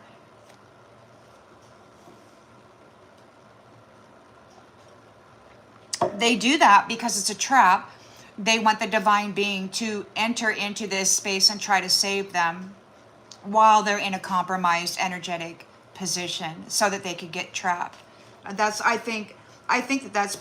They do that because it's a trap. They want the divine being to enter into this space and try to save them while they're in a compromised energetic position so that they could get trapped. And that's I think that that's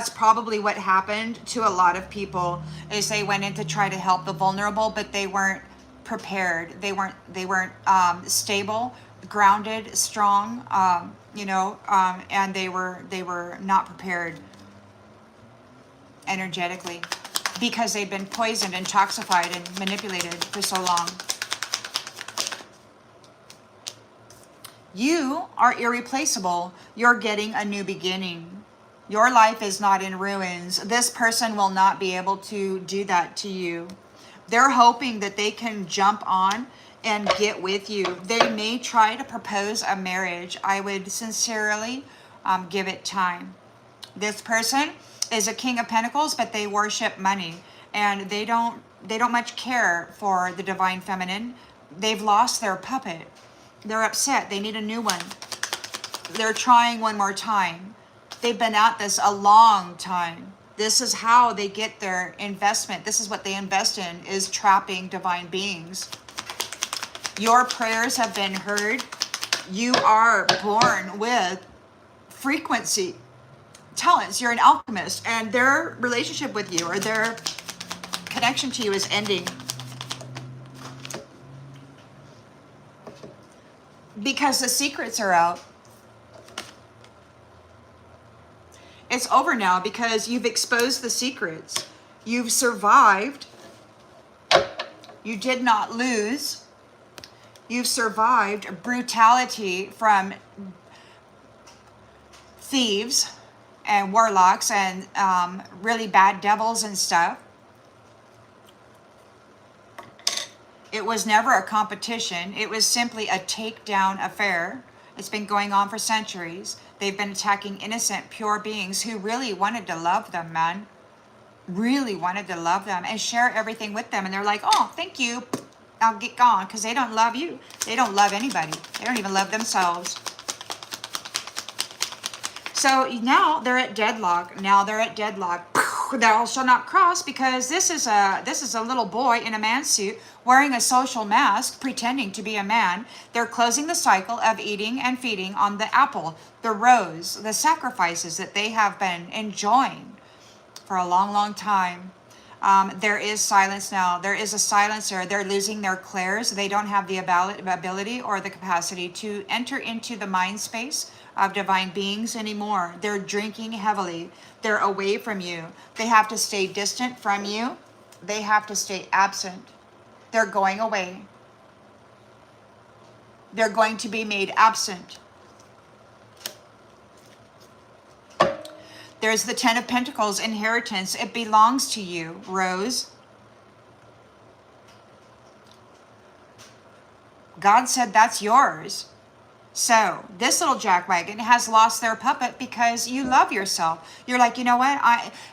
probably what happened to a lot of people is they went in to try to help the vulnerable, but they weren't prepared. They weren't stable, grounded, strong, and they were not prepared energetically because they'd been poisoned and toxified and manipulated for so long. You are irreplaceable. You're getting a new beginning. Your life is not in ruins. This person will not be able to do that to you. They're hoping that they can jump on and get with you. They may try to propose a marriage. I would sincerely give it time. This person is a King of Pentacles, but they worship money, and they don't much care for the divine feminine. They've lost their puppet. They're upset. They need a new one. They're trying one more time. They've been at this a long time. This is how they get their investment. This is what they invest in, is trapping divine beings. Your prayers have been heard. You are born with frequency talents. You're an alchemist, and their relationship with you or their connection to you is ending because the secrets are out. It's over now because you've exposed the secrets. You've survived. You did not lose. You've survived brutality from thieves and warlocks and really bad devils and stuff. It was never a competition. It was simply a takedown affair. It's been going on for centuries. They've been attacking innocent, pure beings who really wanted to love them, man. Really wanted to love them and share everything with them. And they're like, oh, thank you. I'll get gone, because they don't love you. They don't love anybody. They don't even love themselves. So now they're at deadlock. Now they're at deadlock. Thou shalt not cross, because this is a little boy in a man suit wearing a social mask, pretending to be a man. They're closing the cycle of eating and feeding on the apple, the rose, the sacrifices that they have been enjoying for a long, long time. There is silence now. There is a silencer. They're losing their clairs. They don't have the ability or the capacity to enter into the mind space of divine beings anymore. They're drinking heavily. They're away from you. They have to stay distant from you. They have to stay absent. They're going away. They're going to be made absent. There's the Ten of Pentacles, inheritance. It belongs to you, Rose. God said that's yours. So this little jackwagon has lost their puppet because you love yourself. You're like, you know what?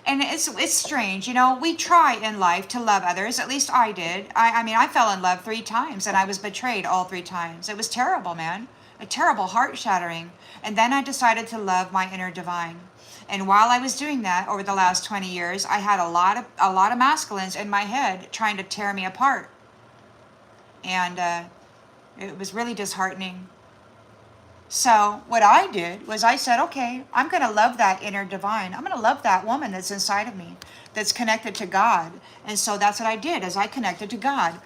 And it's strange. You know, we try in life to love others. At least I did. I mean, I fell in love 3 times and I was betrayed all 3 times. It was terrible, man. A terrible, heart-shattering. And then I decided to love my inner divine. And while I was doing that over the last 20 years, I had a lot of masculines in my head trying to tear me apart. And it was really disheartening. So what I did was I said, okay, I'm going to love that inner divine. I'm going to love that woman that's inside of me, that's connected to God. And so that's what I did, is I connected to God.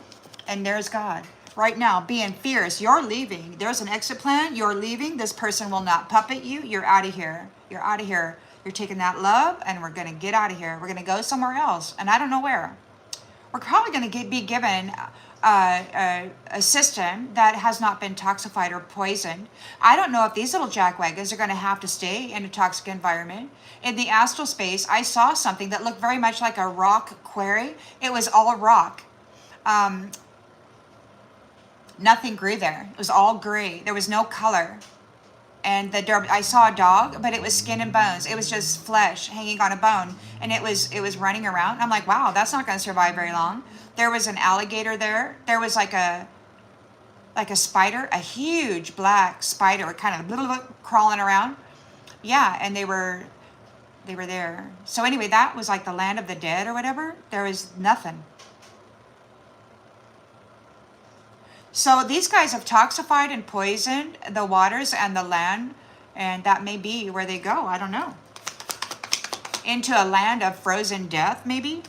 And there's God. Right now, being fierce. You're leaving. There's an exit plan. You're leaving. This person will not puppet you. You're out of here. You're out of here. You're taking that love, and we're going to get out of here. We're going to go somewhere else. And I don't know where. We're probably going to be given a system that has not been toxified or poisoned. I don't know if these little jackwagons are going to have to stay in a toxic environment. In the astral space, I saw something that looked very much like a rock quarry. It was all rock. Nothing grew there. It was all gray. There was no color. And I saw a dog, but it was skin and bones. It was just flesh hanging on a bone, and it was running around. I'm like, wow, that's not going to survive very long. There was an alligator there. There was like a spider, a huge black spider, kind of crawling around. Yeah, and they were there. So anyway, that was like the land of the dead or whatever. There was nothing. So these guys have toxified and poisoned the waters and the land, and that may be where they go. I don't know. Into a land of frozen death, maybe?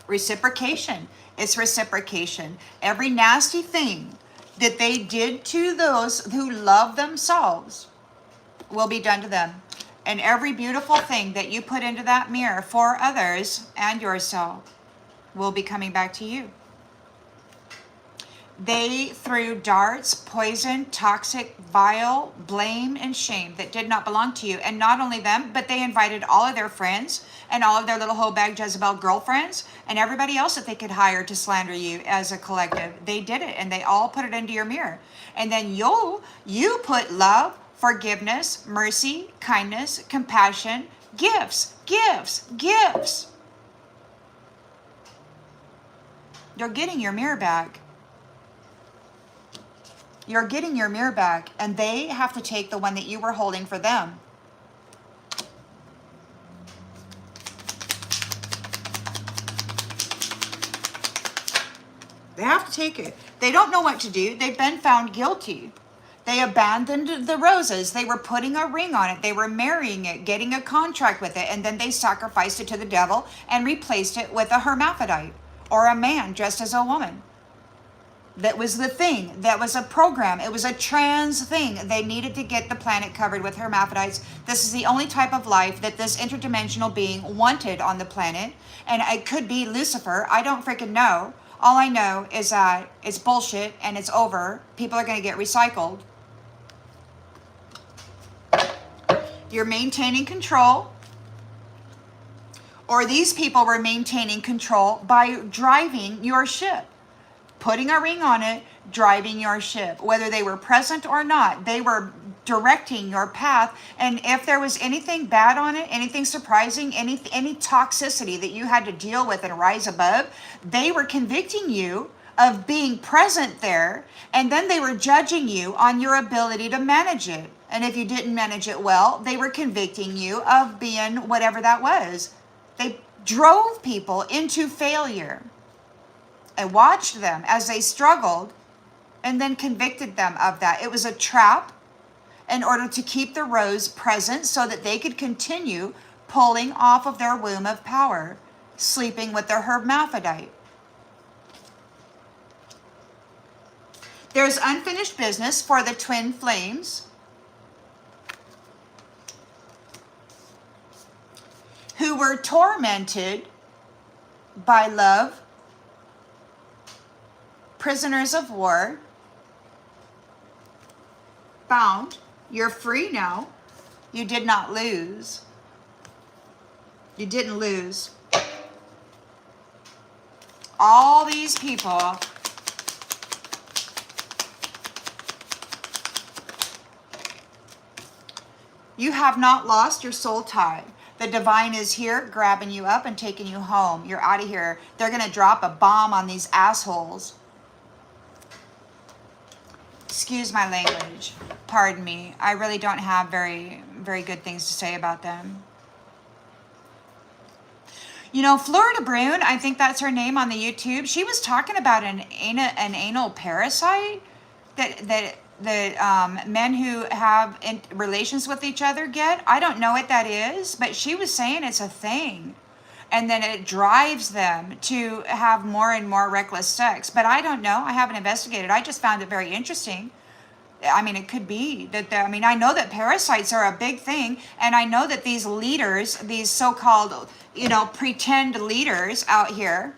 Reciprocation. It's reciprocation. Every nasty thing that they did to those who love themselves will be done to them. And every beautiful thing that you put into that mirror for others and yourself will be coming back to you. They threw darts, poison, toxic, vile, blame, and shame that did not belong to you. And not only them, but they invited all of their friends and all of their little hoe bag Jezebel girlfriends and everybody else that they could hire to slander you as a collective. They did it, and they all put it into your mirror. And then you put love, forgiveness, mercy, kindness, compassion, gifts. You're getting your mirror back. You're getting your mirror back, and they have to take the one that you were holding for them. They have to take it. They don't know what to do. They've been found guilty. They abandoned the roses. They were putting a ring on it. They were marrying it, getting a contract with it, and then they sacrificed it to the devil and replaced it with a hermaphrodite or a man dressed as a woman. That was the thing. That was a program. It was a trans thing. They needed to get the planet covered with hermaphrodites. This is the only type of life that this interdimensional being wanted on the planet. And it could be Lucifer. I don't freaking know. All I know is that it's bullshit and it's over. People are going to get recycled. You're maintaining control. Or these people were maintaining control by driving your ship. Putting a ring on it, driving your ship. Whether they were present or not, they were directing your path. And if there was anything bad on it, anything surprising, any toxicity that you had to deal with and rise above, they were convicting you of being present there. And then they were judging you on your ability to manage it. And if you didn't manage it well, they were convicting you of being whatever that was. They drove people into failure. I watched them as they struggled and then convicted them of that. It was a trap in order to keep the rose present so that they could continue pulling off of their womb of power, sleeping with their hermaphrodite. There's unfinished business for the twin flames who were tormented by love, prisoners of war, bound. You're free now. You did not lose. You didn't lose. All these people you have not lost your soul tie. The divine is here grabbing you up and taking you home. You're out of here. They're going to drop a bomb on these assholes. Excuse my language. Pardon me. I really don't have very good things to say about them. You know, Florida Brune, I think that's her name on the YouTube. She was talking about an anal parasite that men who have relations with each other get. I don't know what that is, but she was saying it's a thing. And then it drives them to have more and more reckless sex. But I don't know. I haven't investigated. I just found it very interesting. I mean, it could be that, I know that parasites are a big thing. And I know that these leaders, these so-called, pretend leaders out here,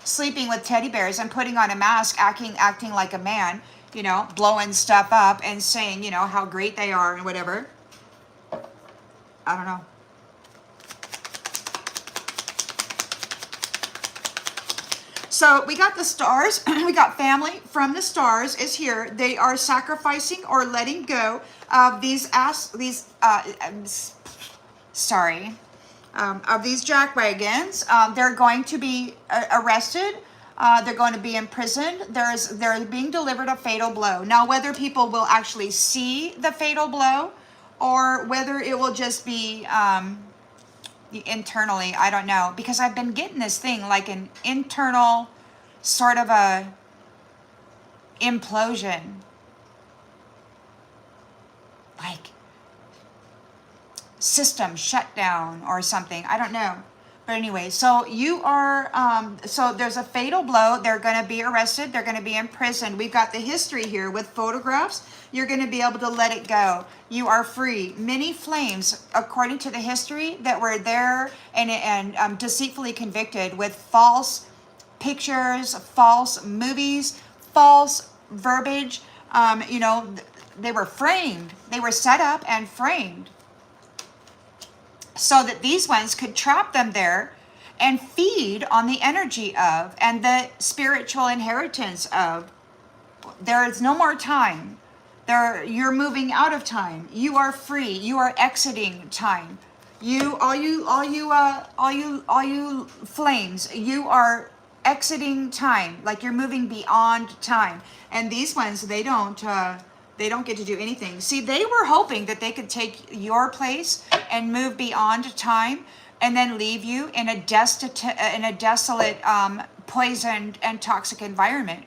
sleeping with teddy bears and putting on a mask, acting like a man, blowing stuff up and saying, how great they are and whatever. I don't know. So we got the stars. We got family from the stars is here. They are sacrificing or letting go of these of these jackwagons. They're going to be arrested. They're going to be imprisoned. They're being delivered a fatal blow. Now, whether people will actually see the fatal blow or whether it will just be internally, I don't know. Because I've been getting this thing like an internal sort of a implosion. Like system shutdown or something. I don't know. But anyway, so you are, so there's a fatal blow. They're going to be arrested. They're going to be imprisoned. We've got the history here with photographs. You're going to be able to let it go. You are free. Many flames, according to the history, that were there and deceitfully convicted with false pictures, false movies, false verbiage. They were framed. They were set up and framed, so that these ones could trap them there and feed on the energy of and the spiritual inheritance of. There is no more time. You're moving out of time. You are free. You are exiting time. All you flames, you are exiting time. Like you're moving beyond time. And these ones, they don't get to do anything. See, they were hoping that they could take your place and move beyond time and then leave you in a desolate, poisoned and toxic environment.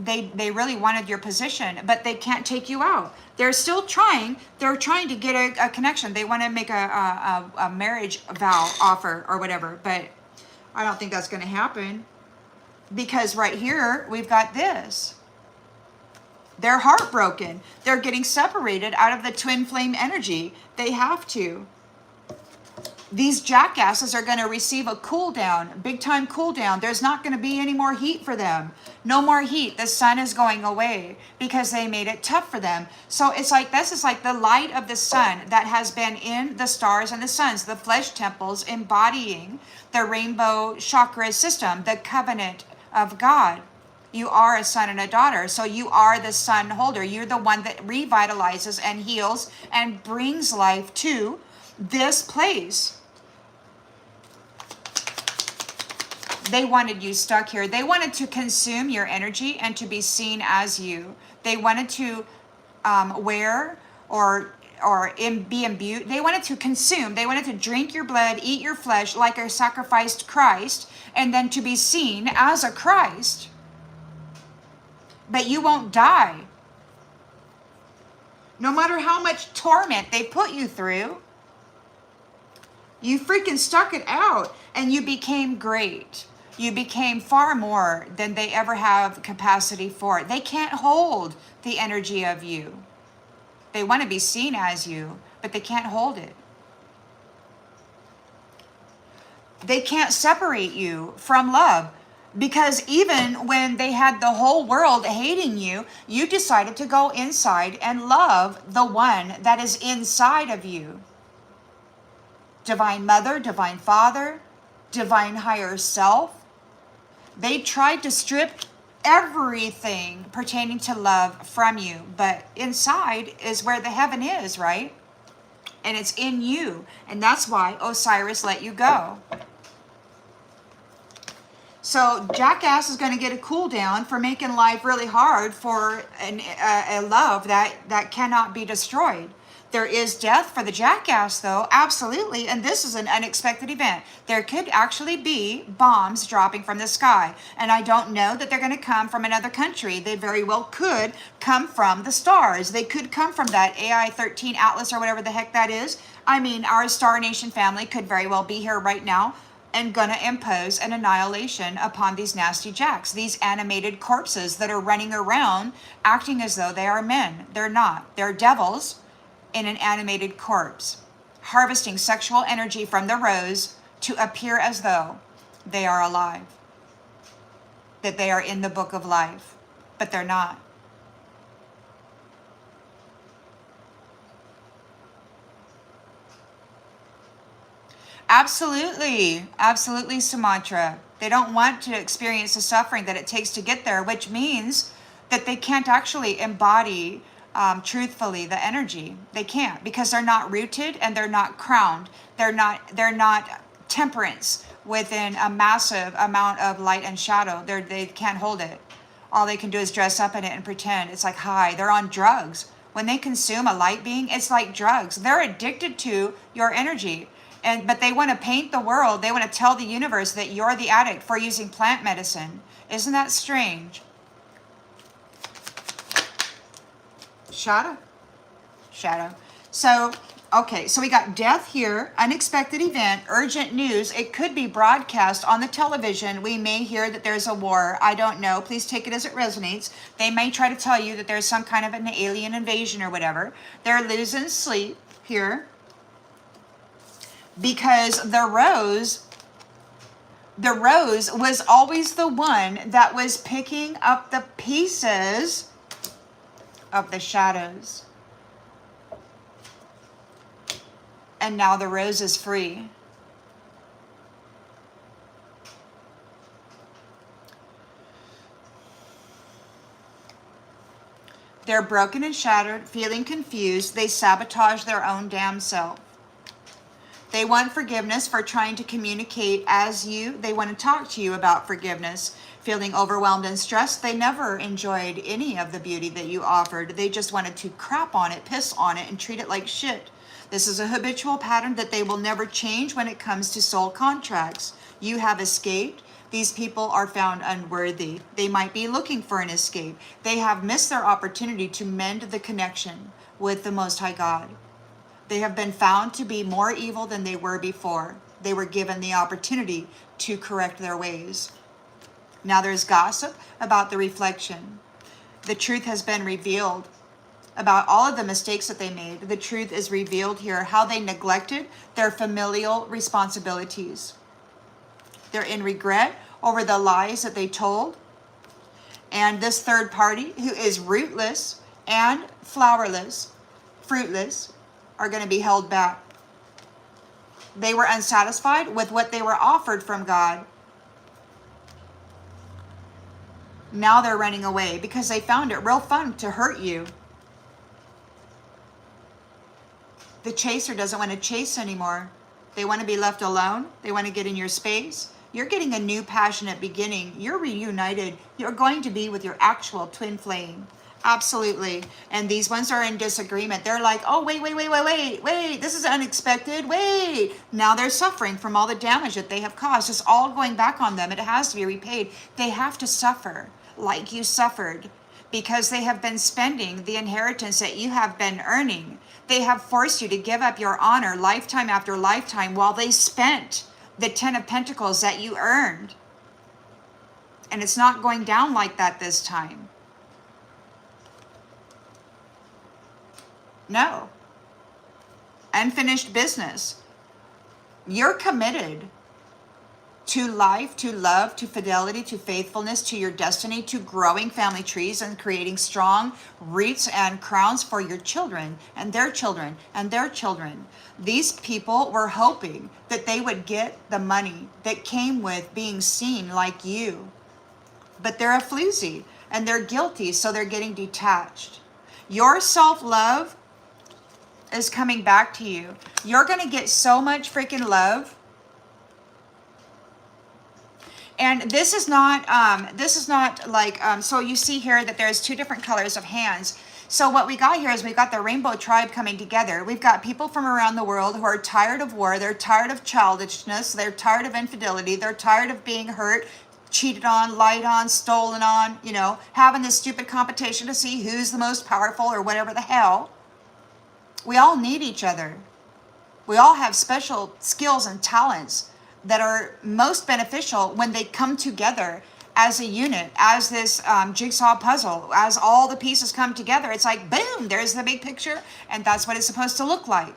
They really wanted your position, but they can't take you out. They're still trying. They're trying to get a connection. They want to make a marriage vow offer or whatever, but I don't think that's going to happen, because right here we've got this. They're heartbroken. They're getting separated out of the twin flame energy. They have to. These jackasses are going to receive a cool down, big time cool down. There's not going to be any more heat for them. No more heat. The sun is going away because they made it tough for them. So it's like, this is like the light of the sun that has been in the stars and the suns, the flesh temples embodying the rainbow chakra system, the covenant of God. You are a son and a daughter. So you are the sun holder. You're the one that revitalizes and heals and brings life to this place. They wanted you stuck here. They wanted to consume your energy and to be seen as you. They wanted to wear or be imbued. They wanted to consume. They wanted to drink your blood, eat your flesh like a sacrificed Christ, and then to be seen as a Christ. But you won't die. No matter how much torment they put you through, you freaking stuck it out and you became great. You became far more than they ever have capacity for. They can't hold the energy of you. They want to be seen as you, but they can't hold it. They can't separate you from love. Because even when they had the whole world hating you, you decided to go inside and love the one that is inside of you. Divine Mother, Divine Father, Divine Higher Self. They tried to strip everything pertaining to love from you. But inside is where the heaven is, right? And it's in you. And that's why Osiris let you go. So Jackass is going to get a cool down for making life really hard for a love that cannot be destroyed. There is death for the Jackass, though, absolutely, and this is an unexpected event. There could actually be bombs dropping from the sky, and I don't know that they're going to come from another country. They very well could come from the stars. They could come from that AI-13 Atlas or whatever the heck that is. I mean, our Star Nation family could very well be here right now and gonna impose an annihilation upon these nasty jacks, these animated corpses that are running around acting as though they are men. They're not. They're devils in an animated corpse, harvesting sexual energy from the rose to appear as though they are alive, that they are in the book of life, but they're not. Absolutely. Absolutely, Sumatra. They don't want to experience the suffering that it takes to get there, which means that they can't actually embody truthfully the energy. They can't because they're not rooted and they're not crowned. They're not temperance within a massive amount of light and shadow. They can't hold it. All they can do is dress up in it and pretend. It's like high. They're on drugs. When they consume a light being, it's like drugs. They're addicted to your energy. But they want to paint the world. They want to tell the universe that you're the addict for using plant medicine. Isn't that strange? Shadow. Shadow. So, okay, so we got death here, unexpected event, urgent news. It could be broadcast on the television. We may hear that there's a war. I don't know. Please take it as it resonates. They may try to tell you that there's some kind of an alien invasion or whatever. They're losing sleep here because the rose was always the one that was picking up the pieces of the shadows. And now the rose is free. They're broken and shattered, feeling confused. They sabotage their own damn self. They want forgiveness for trying to communicate as you. They want to talk to you about forgiveness. Feeling overwhelmed and stressed. They never enjoyed any of the beauty that you offered. They just wanted to crap on it, piss on it, and treat it like shit. This is a habitual pattern that they will never change when it comes to soul contracts. You have escaped. These people are found unworthy. They might be looking for an escape. They have missed their opportunity to mend the connection with the Most High God. They have been found to be more evil than they were before. They were given the opportunity to correct their ways. Now there's gossip about the reflection. The truth has been revealed about all of the mistakes that they made. The truth is revealed here, how they neglected their familial responsibilities. They're in regret over the lies that they told. And this third party, who is rootless and flowerless, fruitless, are going to be held back. They were unsatisfied with what they were offered from God. Now they're running away because they found it real fun to hurt you. The chaser doesn't want to chase anymore. They want to be left alone. They want to get in your space. You're getting a new passionate beginning. You're reunited. You're going to be with your actual twin flame. Absolutely. And these ones are in disagreement. They're like, oh, wait. This is unexpected. Wait. Now they're suffering from all the damage that they have caused. It's all going back on them. It has to be repaid. They have to suffer like you suffered because they have been spending the inheritance that you have been earning. They have forced you to give up your honor lifetime after lifetime while they spent the 10 of Pentacles that you earned. And it's not going down like that this time. No. Unfinished business. You're committed to life, to love, to fidelity, to faithfulness, to your destiny, to growing family trees and creating strong roots and crowns for your children and their children and their children. These people were hoping that they would get the money that came with being seen like you. But they're a floozy and they're guilty, so they're getting detached. Your self-love is coming back to you. You're going to get so much freaking love. And this is not like, so you see here that there's two different colors of hands. So what we got here is we've got the rainbow tribe coming together. We've got people from around the world who are tired of war. They're tired of childishness. They're tired of infidelity. They're tired of being hurt, cheated on, lied on, stolen on, having this stupid competition to see who's the most powerful or whatever the hell. We all need each other. We all have special skills and talents that are most beneficial when they come together as a unit, as this jigsaw puzzle, as all the pieces come together. It's like, boom, there's the big picture, and that's what it's supposed to look like.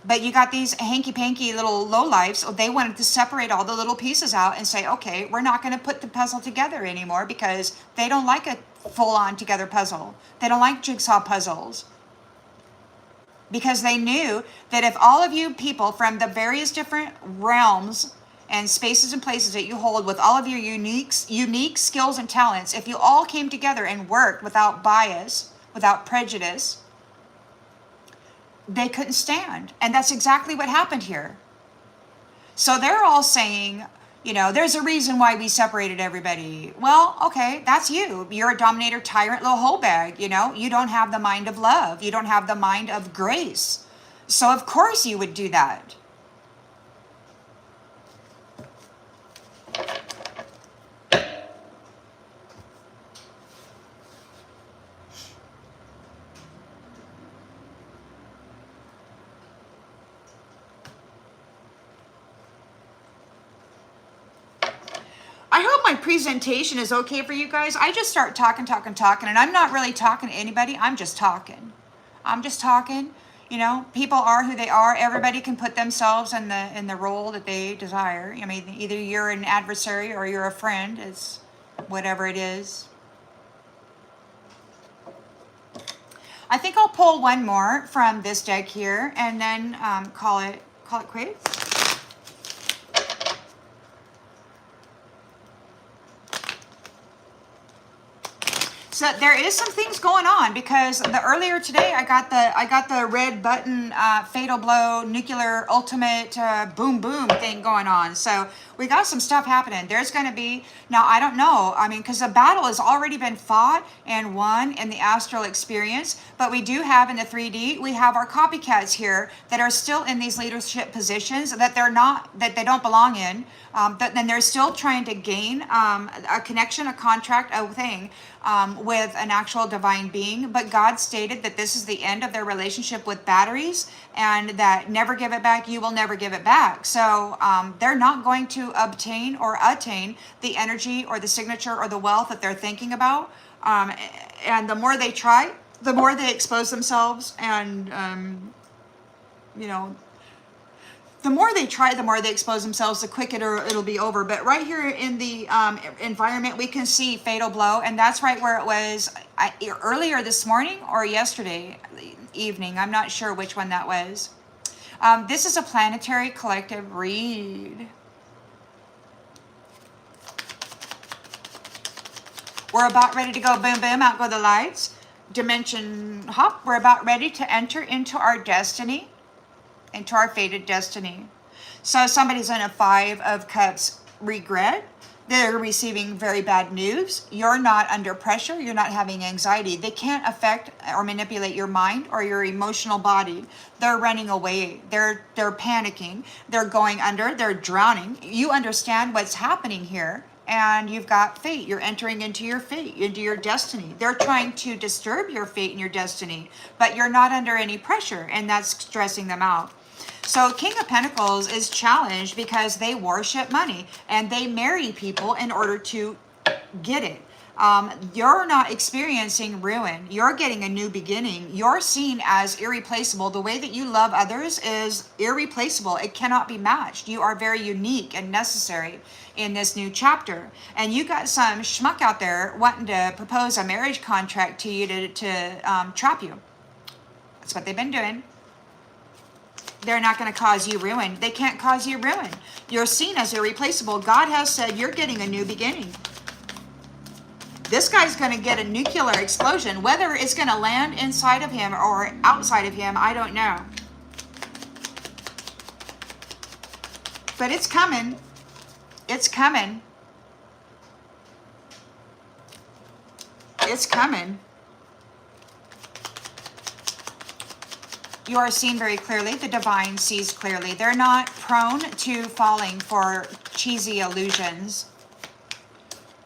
But you got these hanky-panky little lowlifes. They wanted to separate all the little pieces out and say, okay, we're not going to put the puzzle together anymore because they don't like a full-on together puzzle. They don't like jigsaw puzzles. because they knew that if all of you people from the various different realms and spaces and places that you hold with all of your unique skills and talents, if you all came together and worked without bias, without prejudice, they couldn't stand. And that's exactly what happened here. So they're all saying, you know, there's a reason why we separated everybody. Well, okay, that's you. You're a dominator, tyrant, little hoe bag, you know. You don't have the mind of love. You don't have the mind of grace. So of course you would do that. I hope my presentation is okay for you guys. I just start talking, and I'm not really talking to anybody. I'm just talking. You know, people are who they are. Everybody can put themselves in the role that they desire. I mean, either you're an adversary or you're a friend. It's whatever it is. I think I'll pull one more from this deck here, and then call it quits. So there is some things going on, because earlier today I got the red button fatal blow nuclear ultimate boom boom thing going on. So we got some stuff happening. There's going to be, now I don't know, I mean, because the battle has already been fought and won in the astral experience, but we do have in the 3D, we have our copycats here that are still in these leadership positions that they don't belong in. Then they're still trying to gain a connection, a contract, a thing with an actual divine being. But God stated that this is the end of their relationship with batteries, and that never give it back, you will never give it back. So they're not going to obtain or attain the energy or the signature or the wealth that they're thinking about. And the more they try, the more they expose themselves, and you know, the more they try, the more they expose themselves, the quicker it'll be over. But right here in the environment, we can see fatal blow, and that's right where it was earlier this morning or yesterday evening. I'm not sure which one that was. This is a planetary collective read. We're about ready to go boom, boom, out go the lights. Dimension hop. We're about ready to enter into our destiny, into our fated destiny. So somebody's in a 5 of Cups regret. They're receiving very bad news. You're not under pressure. You're not having anxiety. They can't affect or manipulate your mind or your emotional body. They're running away. They're panicking. They're going under. They're drowning. You understand what's happening here. And you've got fate. You're entering into your fate, into your destiny. They're trying to disturb your fate and your destiny, but you're not under any pressure, and that's stressing them out. So King of Pentacles is challenged because they worship money and they marry people in order to get it. You're not experiencing ruin. You're getting a new beginning. You're seen as irreplaceable. The way that you love others is irreplaceable. It cannot be matched. You are very unique and necessary in this new chapter. And you got some schmuck out there wanting to propose a marriage contract to you to trap you. That's what they've been doing. They're not going to cause you ruin. They can't cause you ruin. You're seen as irreplaceable. God has said you're getting a new beginning. This guy's going to get a nuclear explosion. Whether it's going to land inside of him or outside of him, I don't know. But it's coming. It's coming. It's coming. You are seen very clearly. The divine sees clearly. They're not prone to falling for cheesy illusions.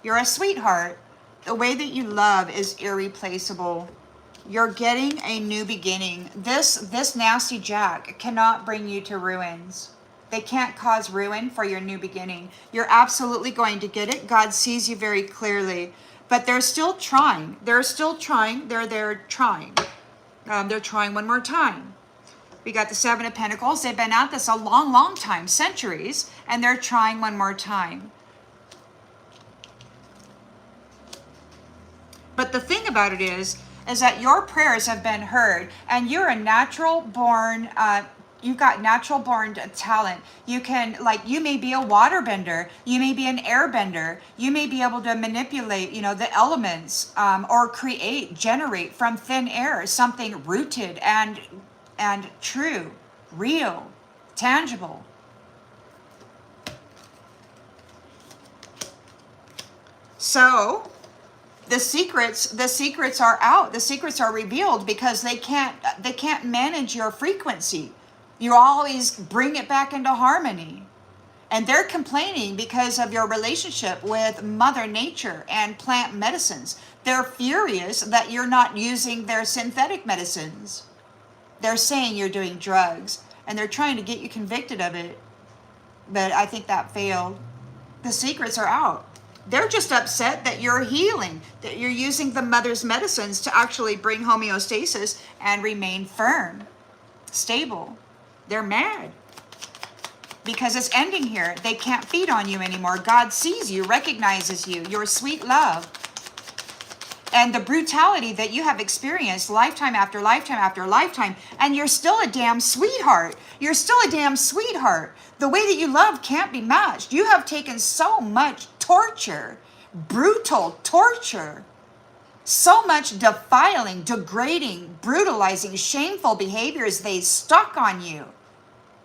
You're a sweetheart. The way that you love is irreplaceable. You're getting a new beginning. This nasty jack cannot bring you to ruins. They can't cause ruin for your new beginning. You're absolutely going to get it. God sees you very clearly. But they're still trying. They're still trying. They're trying. They're trying one more time. We got the 7 of Pentacles. They've been at this a long, long time, centuries, and they're trying one more time. But the thing about it is, is that your prayers have been heard, and you're a natural born, you've got natural born talent. You can, like, you may be a water bender, you may be an air bender, you may be able to manipulate, you know, the elements, or generate from thin air something rooted and true, real, tangible. So the secrets are out. The secrets are revealed because they can't manage your frequency. You always bring it back into harmony. And they're complaining because of your relationship with Mother Nature and plant medicines. They're furious that you're not using their synthetic medicines. They're saying you're doing drugs, and they're trying to get you convicted of it. But I think that failed. The secrets are out. They're just upset that you're healing, that you're using the mother's medicines to actually bring homeostasis and remain firm, stable. They're mad because it's ending here. They can't feed on you anymore. God sees you, recognizes you, your sweet love. And the brutality that you have experienced lifetime after lifetime after lifetime, and you're still a damn sweetheart. You're still a damn sweetheart. The way that you love can't be matched. You have taken so much torture, brutal torture, so much defiling, degrading, brutalizing, shameful behaviors they stuck on you.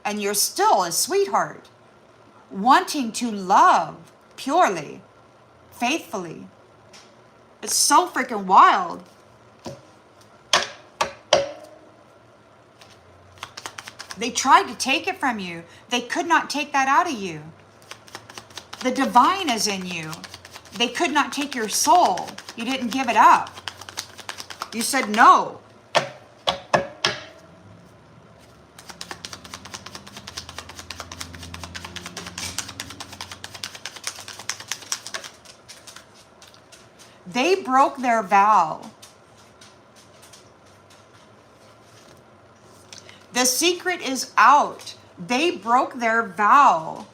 And you're still a sweetheart, wanting to love purely, faithfully. It's so freaking wild. They tried to take it from you. They could not take that out of you. The divine is in you. They could not take your soul. You didn't give it up. You said no. They broke their vow. The secret is out. They broke their vow.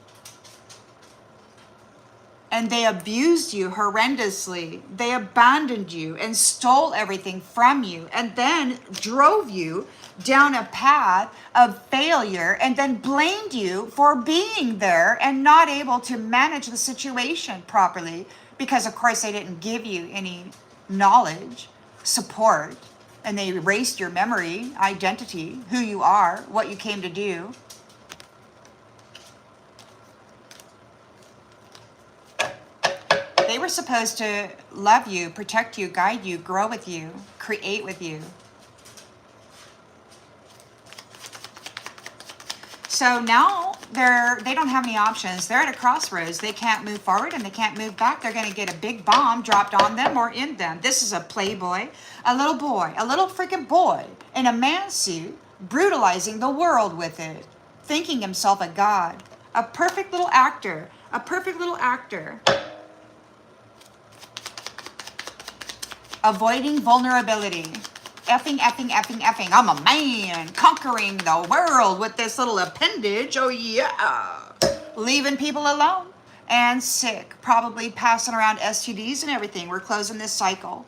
And they abused you horrendously. They abandoned you and stole everything from you, and then drove you down a path of failure, and then blamed you for being there and not able to manage the situation properly, because of course they didn't give you any knowledge, support, and they erased your memory, identity, who you are, what you came to do. They were supposed to love you, protect you, guide you, grow with you, create with you. So now they don't have any options. They're at a crossroads. They can't move forward and they can't move back. They're going to get a big bomb dropped on them or in them. This is a playboy, a little freaking boy in a man suit, brutalizing the world with it, thinking himself a god, a perfect little actor, avoiding vulnerability. Effing. I'm a man conquering the world with this little appendage. Oh yeah. Leaving people alone and sick. Probably passing around STDs and everything. We're closing this cycle.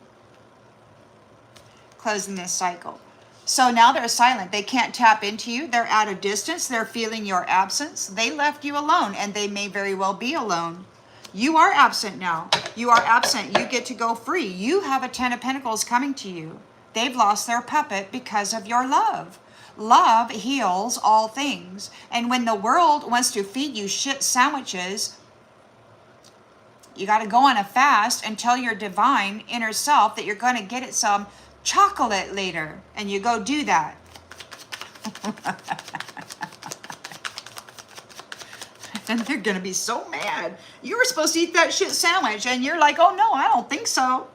So now they're silent. They can't tap into you. They're at a distance. They're feeling your absence. They left you alone, and they may very well be alone. You are absent now. You are absent. You get to go free. You have a 10 of Pentacles coming to you. They've lost their puppet because of your love. Love heals all things. And when the world wants to feed you shit sandwiches, you got to go on a fast and tell your divine inner self that you're going to get it some chocolate later. And you go do that. And they're going to be so mad. You were supposed to eat that shit sandwich. And you're like, oh no, I don't think so.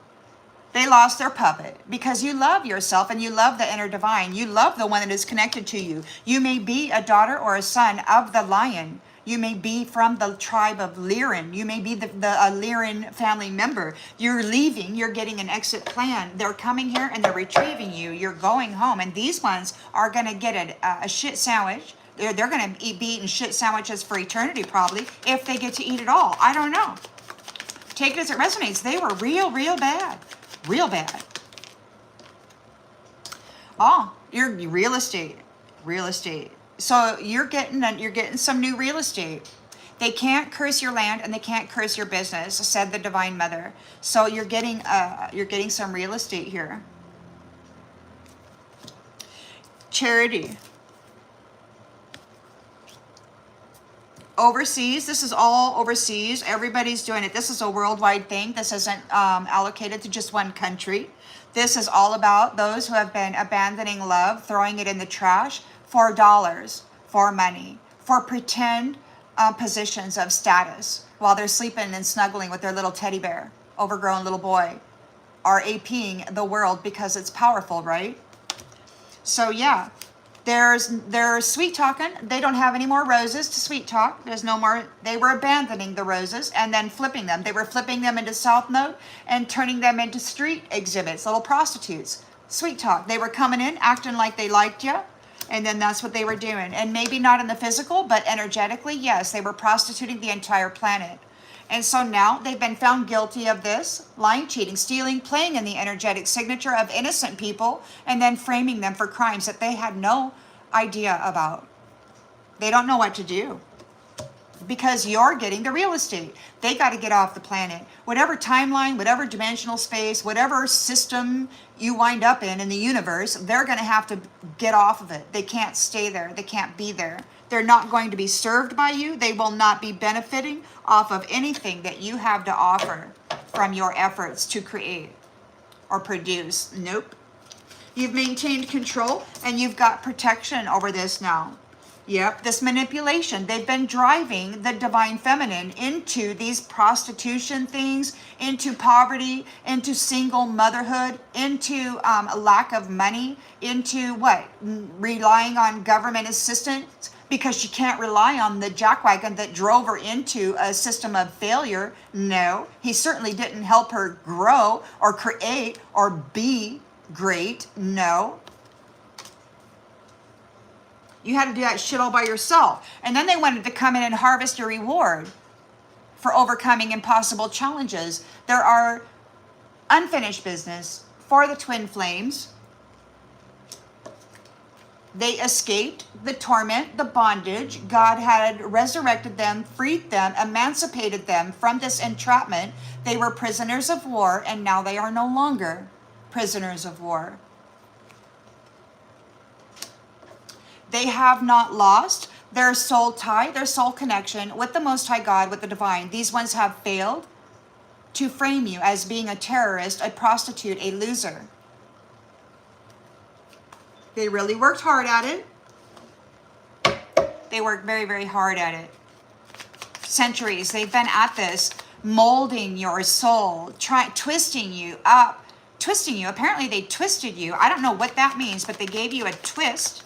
They lost their puppet because you love yourself and you love the inner divine. You love the one that is connected to you. You may be a daughter or a son of the lion. You may be from the tribe of Lyran. You may be the Lyran family member. You're leaving. You're getting an exit plan. They're coming here and they're retrieving you. You're going home. And these ones are going to get a shit sandwich. They're going to be eating shit sandwiches for eternity probably, if they get to eat it all. I don't know. Take it as it resonates. They were real bad. Real bad. Oh, you're real estate, real estate. So you're getting some new real estate. They can't curse your land and they can't curse your business, said the Divine Mother. So you're getting some real estate here. Charity. Overseas, this is all overseas. Everybody's doing it. This is a worldwide thing. This isn't allocated to just one country. This is all about those who have been abandoning love, throwing it in the trash for dollars, for money, for pretend positions of status while they're sleeping and snuggling with their little teddy bear, overgrown little boy, are APing the world because it's powerful, right? So yeah, there's sweet talking. They don't have any more roses to sweet talk. There's no more. They were abandoning the roses and then flipping them. They were flipping them into South Node and turning them into street exhibits, little prostitutes. Sweet talk. They were coming in, acting like they liked you, and then that's what they were doing. And maybe not in the physical, but energetically, yes, they were prostituting the entire planet. And so now they've been found guilty of this, lying, cheating, stealing, playing in the energetic signature of innocent people, and then framing them for crimes that they had no idea about. They don't know what to do because you're getting the real estate. They got to get off the planet. Whatever timeline, whatever dimensional space, whatever system you wind up in the universe, they're going to have to get off of it. They can't stay there. They can't be there. They're not going to be served by you. They will not be benefiting off of anything that you have to offer from your efforts to create or produce. Nope. You've maintained control and you've got protection over this now. Yep, this manipulation. They've been driving the divine feminine into these prostitution things, into poverty, into single motherhood, into a lack of money, into what? Relying on government assistance because she can't rely on the jackwagon that drove her into a system of failure. No, he certainly didn't help her grow or create or be great. No. You had to do that shit all by yourself. And then they wanted to come in and harvest your reward for overcoming impossible challenges. There are unfinished business for the twin flames. They escaped the torment, the bondage. God had resurrected them, freed them, emancipated them from this entrapment. They were prisoners of war, and now they are no longer prisoners of war. They have not lost their soul tie, their soul connection with the Most High God, with the divine. These ones have failed to frame you as being a terrorist, a prostitute, a loser. They really worked hard at it. They worked very, very hard at it. Centuries, they've been at this, molding your soul, twisting you up, twisting you. Apparently they twisted you. I don't know what that means, but they gave you a twist.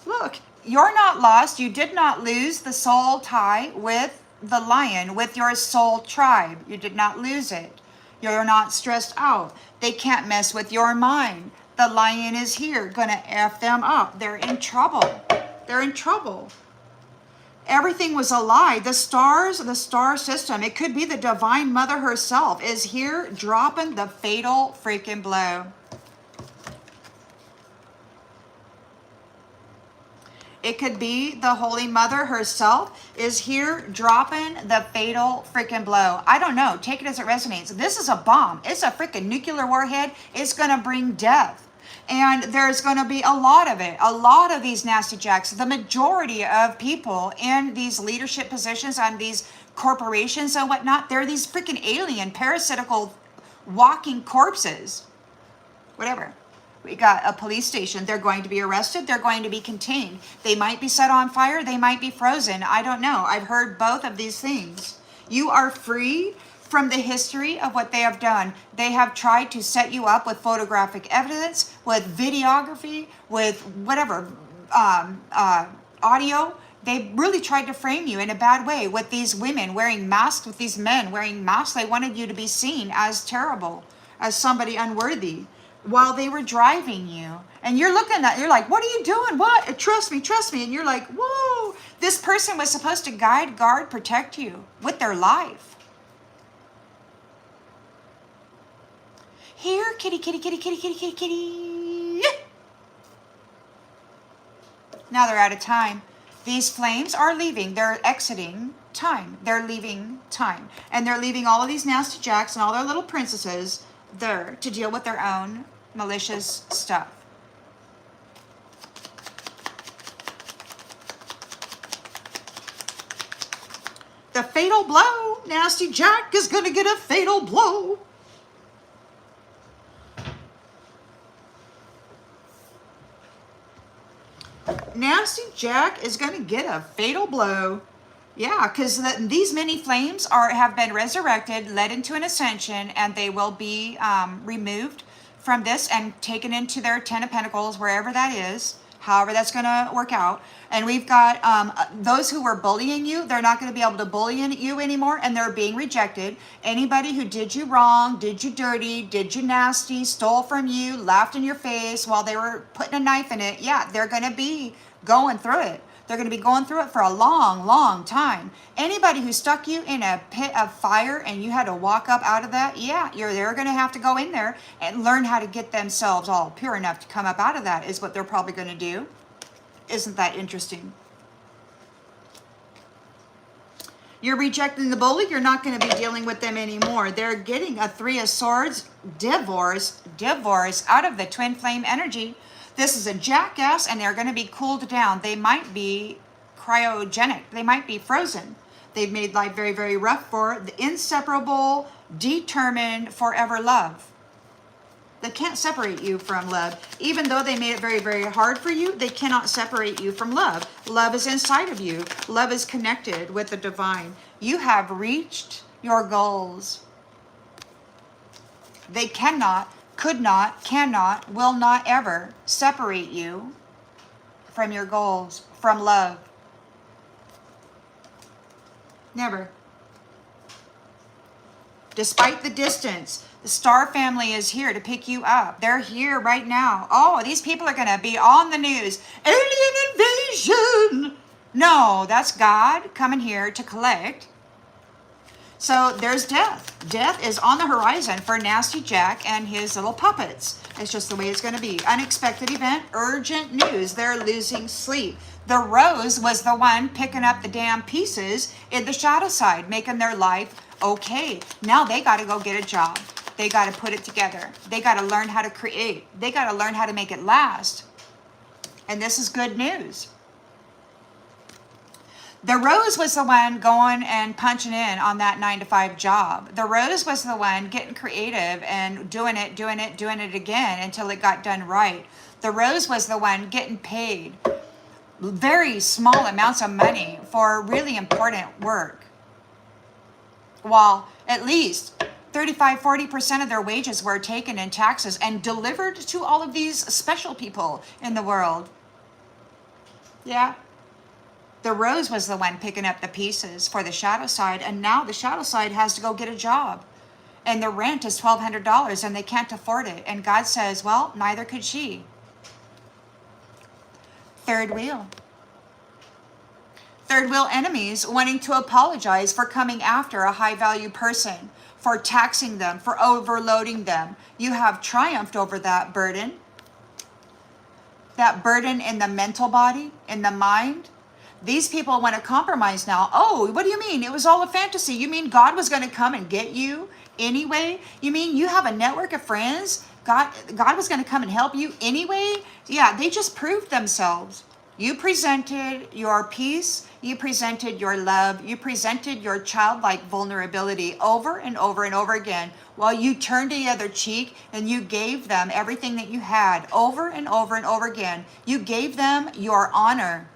Look, you're not lost. You did not lose the soul tie with the lion, with your soul tribe. You did not lose it. You're not stressed out. They can't mess with your mind. The lion is here, gonna F them up. They're in trouble. They're in trouble. Everything was a lie. The stars, the star system, it could be the Divine Mother herself, is here dropping the fatal freaking blow. It could be the Holy Mother herself is here dropping the fatal freaking blow. I don't know. Take it as it resonates. This is a bomb. It's a freaking nuclear warhead. It's going to bring death. And there's going to be a lot of it. A lot of these nasty jacks. The majority of people in these leadership positions on these corporations and whatnot, they're these freaking alien, parasitical, walking corpses. Whatever. We got a police station. They're going to be arrested. They're going to be contained. They might be set on fire. They might be frozen. I don't know. I've heard both of these things. You are free from the history of what they have done. They have tried to set you up with photographic evidence, with videography, with whatever, audio. They really tried to frame you in a bad way with these women wearing masks, with these men wearing masks. They wanted you to be seen as terrible, as somebody unworthy, while they were driving you. And you're looking at, you're like, what are you doing? What? Trust me. And you're like, whoa, this person was supposed to guide, guard, protect you with their life. Here, kitty, kitty, kitty, kitty, kitty, kitty, kitty. Now they're out of time. These flames are leaving. They're exiting time. They're leaving time. And they're leaving all of these nasty jacks and all their little princesses there to deal with their own malicious stuff. The fatal blow. Nasty Jack is going to get a fatal blow. Nasty Jack is going to get a fatal blow. Yeah, because these many flames have been resurrected, led into an ascension, and they will be removed from this and taken into their Ten of Pentacles, wherever that is, however that's going to work out. And we've got those who were bullying you, they're not going to be able to bully you anymore, and they're being rejected. Anybody who did you wrong, did you dirty, did you nasty, stole from you, laughed in your face while they were putting a knife in it, yeah, they're going to be going through it. They're going to be going through it for a long, long time. Anybody who stuck you in a pit of fire and you had to walk up out of that, yeah, they're going to have to go in there and learn how to get themselves all pure enough to come up out of that, is what they're probably going to do. Isn't that interesting? You're rejecting the bully. You're not going to be dealing with them anymore. They're getting a Three of Swords, divorce out of the twin flame energy. This is a jackass, and they're going to be cooled down. They might be cryogenic. They might be frozen. They've made life very, very rough for the inseparable, determined, forever love. They can't separate you from love. Even though they made it very, very hard for you, they cannot separate you from love. Love is inside of you. Love is connected with the divine. You have reached your goals. They cannot, could not, cannot, will not ever separate you from your goals, from love. Never. Despite the distance, the star family is here to pick you up. They're here right now. Oh, these people are going to be on the news. Alien invasion! No, that's God coming here to collect. So there's death. Death is on the horizon for Nasty Jack and his little puppets. It's just the way it's going to be. Unexpected event, urgent news. They're losing sleep. The Rose was the one picking up the damn pieces in the shadow side, making their life okay. Now they got to go get a job. They got to put it together. They got to learn how to create. They got to learn how to make it last. And this is good news. The Rose was the one going and punching in on that 9-to-5 job. The Rose was the one getting creative and doing it again until it got done right. The Rose was the one getting paid very small amounts of money for really important work. While at least 35-40% of their wages were taken in taxes and delivered to all of these special people in the world. Yeah. The Rose was the one picking up the pieces for the shadow side, and now the shadow side has to go get a job. And the rent is $1,200 and they can't afford it. And God says, well, neither could she. Third wheel. Third wheel enemies wanting to apologize for coming after a high value person, for taxing them, for overloading them. You have triumphed over that burden. That burden in the mental body, in the mind. These people want to compromise now. Oh, what do you mean? It was all a fantasy. You mean God was going to come and get you anyway? You mean you have a network of friends? God was going to come and help you anyway? Yeah, they just proved themselves. You presented your peace. You presented your love. You presented your childlike vulnerability over and over and over again, while you turned the other cheek and you gave them everything that you had over and over and over again. You gave them your honor.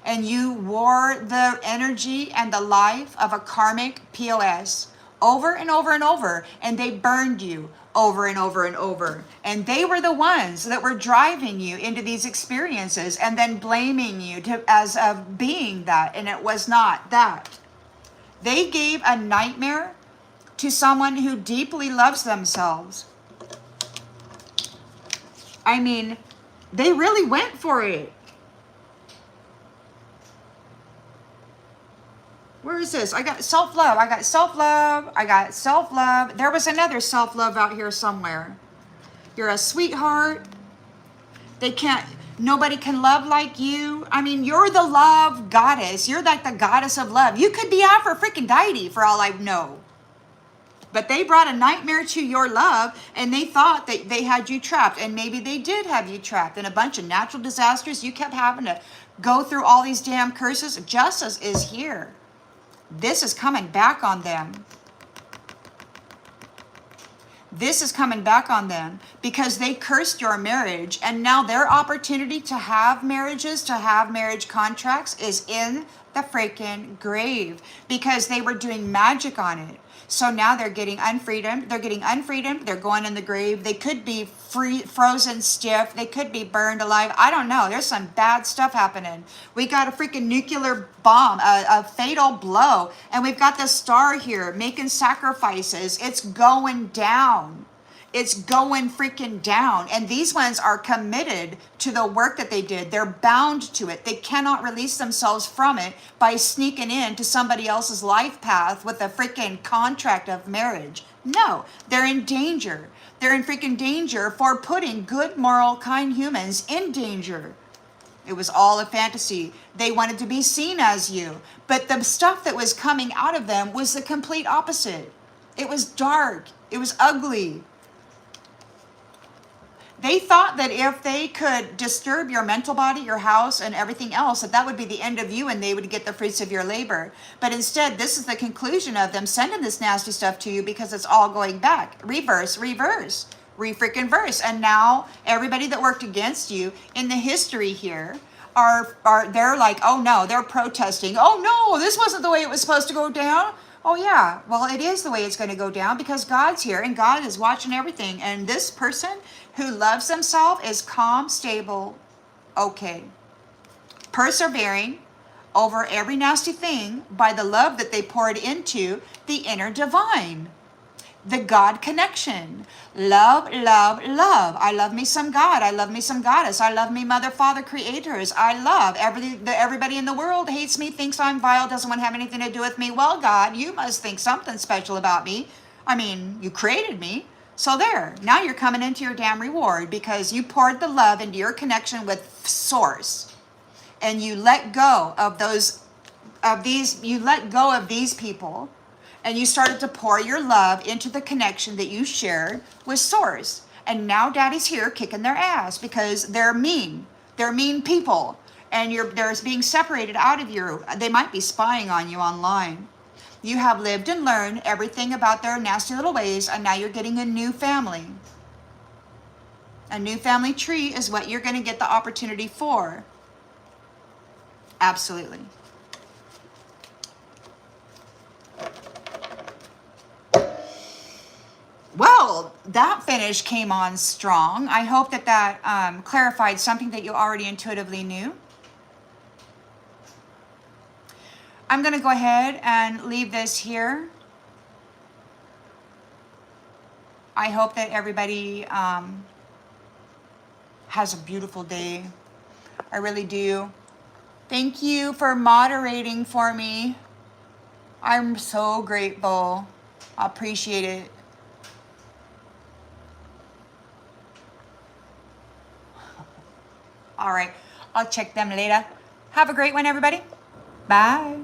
And you wore the energy and the life of a karmic POS over and over and over. And they burned you over and over and over. And they were the ones that were driving you into these experiences and then blaming you as of being that. And it was not that. They gave a nightmare to someone who deeply loves themselves. I mean, they really went for it. Where is this? I got self-love. I got self-love. I got self-love. There was another self-love out here somewhere. You're a sweetheart. Nobody can love like you. I mean, you're the love goddess. You're like the goddess of love. You could be Aphrodite for all I know. But they brought a nightmare to your love, and they thought that they had you trapped. And maybe they did have you trapped in a bunch of natural disasters. You kept having to go through all these damn curses. Justice is here. This is coming back on them. This is coming back on them because they cursed your marriage, and now their opportunity to have marriages, to have marriage contracts is in the freaking grave because they were doing magic on it. So now they're getting unfreedom. They're getting unfreedom. They're going in the grave. They could be frozen stiff. They could be burned alive. I don't know. There's some bad stuff happening. We got a freaking nuclear bomb, a fatal blow. And we've got the star here making sacrifices. It's going down. It's going freaking down. And these ones are committed to the work that they did. They're bound to it. They cannot release themselves from it by sneaking into somebody else's life path with a freaking contract of marriage. No, they're in danger. They're in freaking danger for putting good, moral, kind humans in danger. It was all a fantasy. They wanted to be seen as you. But the stuff that was coming out of them was the complete opposite. It was dark. It was ugly. They thought that if they could disturb your mental body, your house, and everything else, that would be the end of you and they would get the fruits of your labor. But instead, this is the conclusion of them sending this nasty stuff to you because it's all going back. Reverse, reverse, re-freaking verse. And now everybody that worked against you in the history here they're like, oh no, they're protesting. Oh no, this wasn't the way it was supposed to go down. Oh yeah, well it is the way it's going to go down because God's here and God is watching everything. And this person who loves themselves is calm, stable, okay, persevering over every nasty thing by the love that they poured into the inner divine, the God connection. Love, love, love. I love me some God. I love me some goddess. I love me mother, father, creators. I love everybody in the world hates me, thinks I'm vile, doesn't want to have anything to do with me. Well, God, you must think something special about me. I mean, you created me. So there, now you're coming into your damn reward because you poured the love into your connection with Source. And you let go of these people. And you started to pour your love into the connection that you shared with Source. And now Daddy's here kicking their ass because they're mean. They're mean people. And they're being separated out of you. They might be spying on you online. You have lived and learned everything about their nasty little ways, and now you're getting a new family. A new family tree is what you're going to get the opportunity for. Absolutely. Well, that finish came on strong. I hope that clarified something that you already intuitively knew. I'm going to go ahead and leave this here. I hope that everybody has a beautiful day. I really do. Thank you for moderating for me. I'm so grateful. I appreciate it. All right. I'll check them later. Have a great one, everybody. Bye.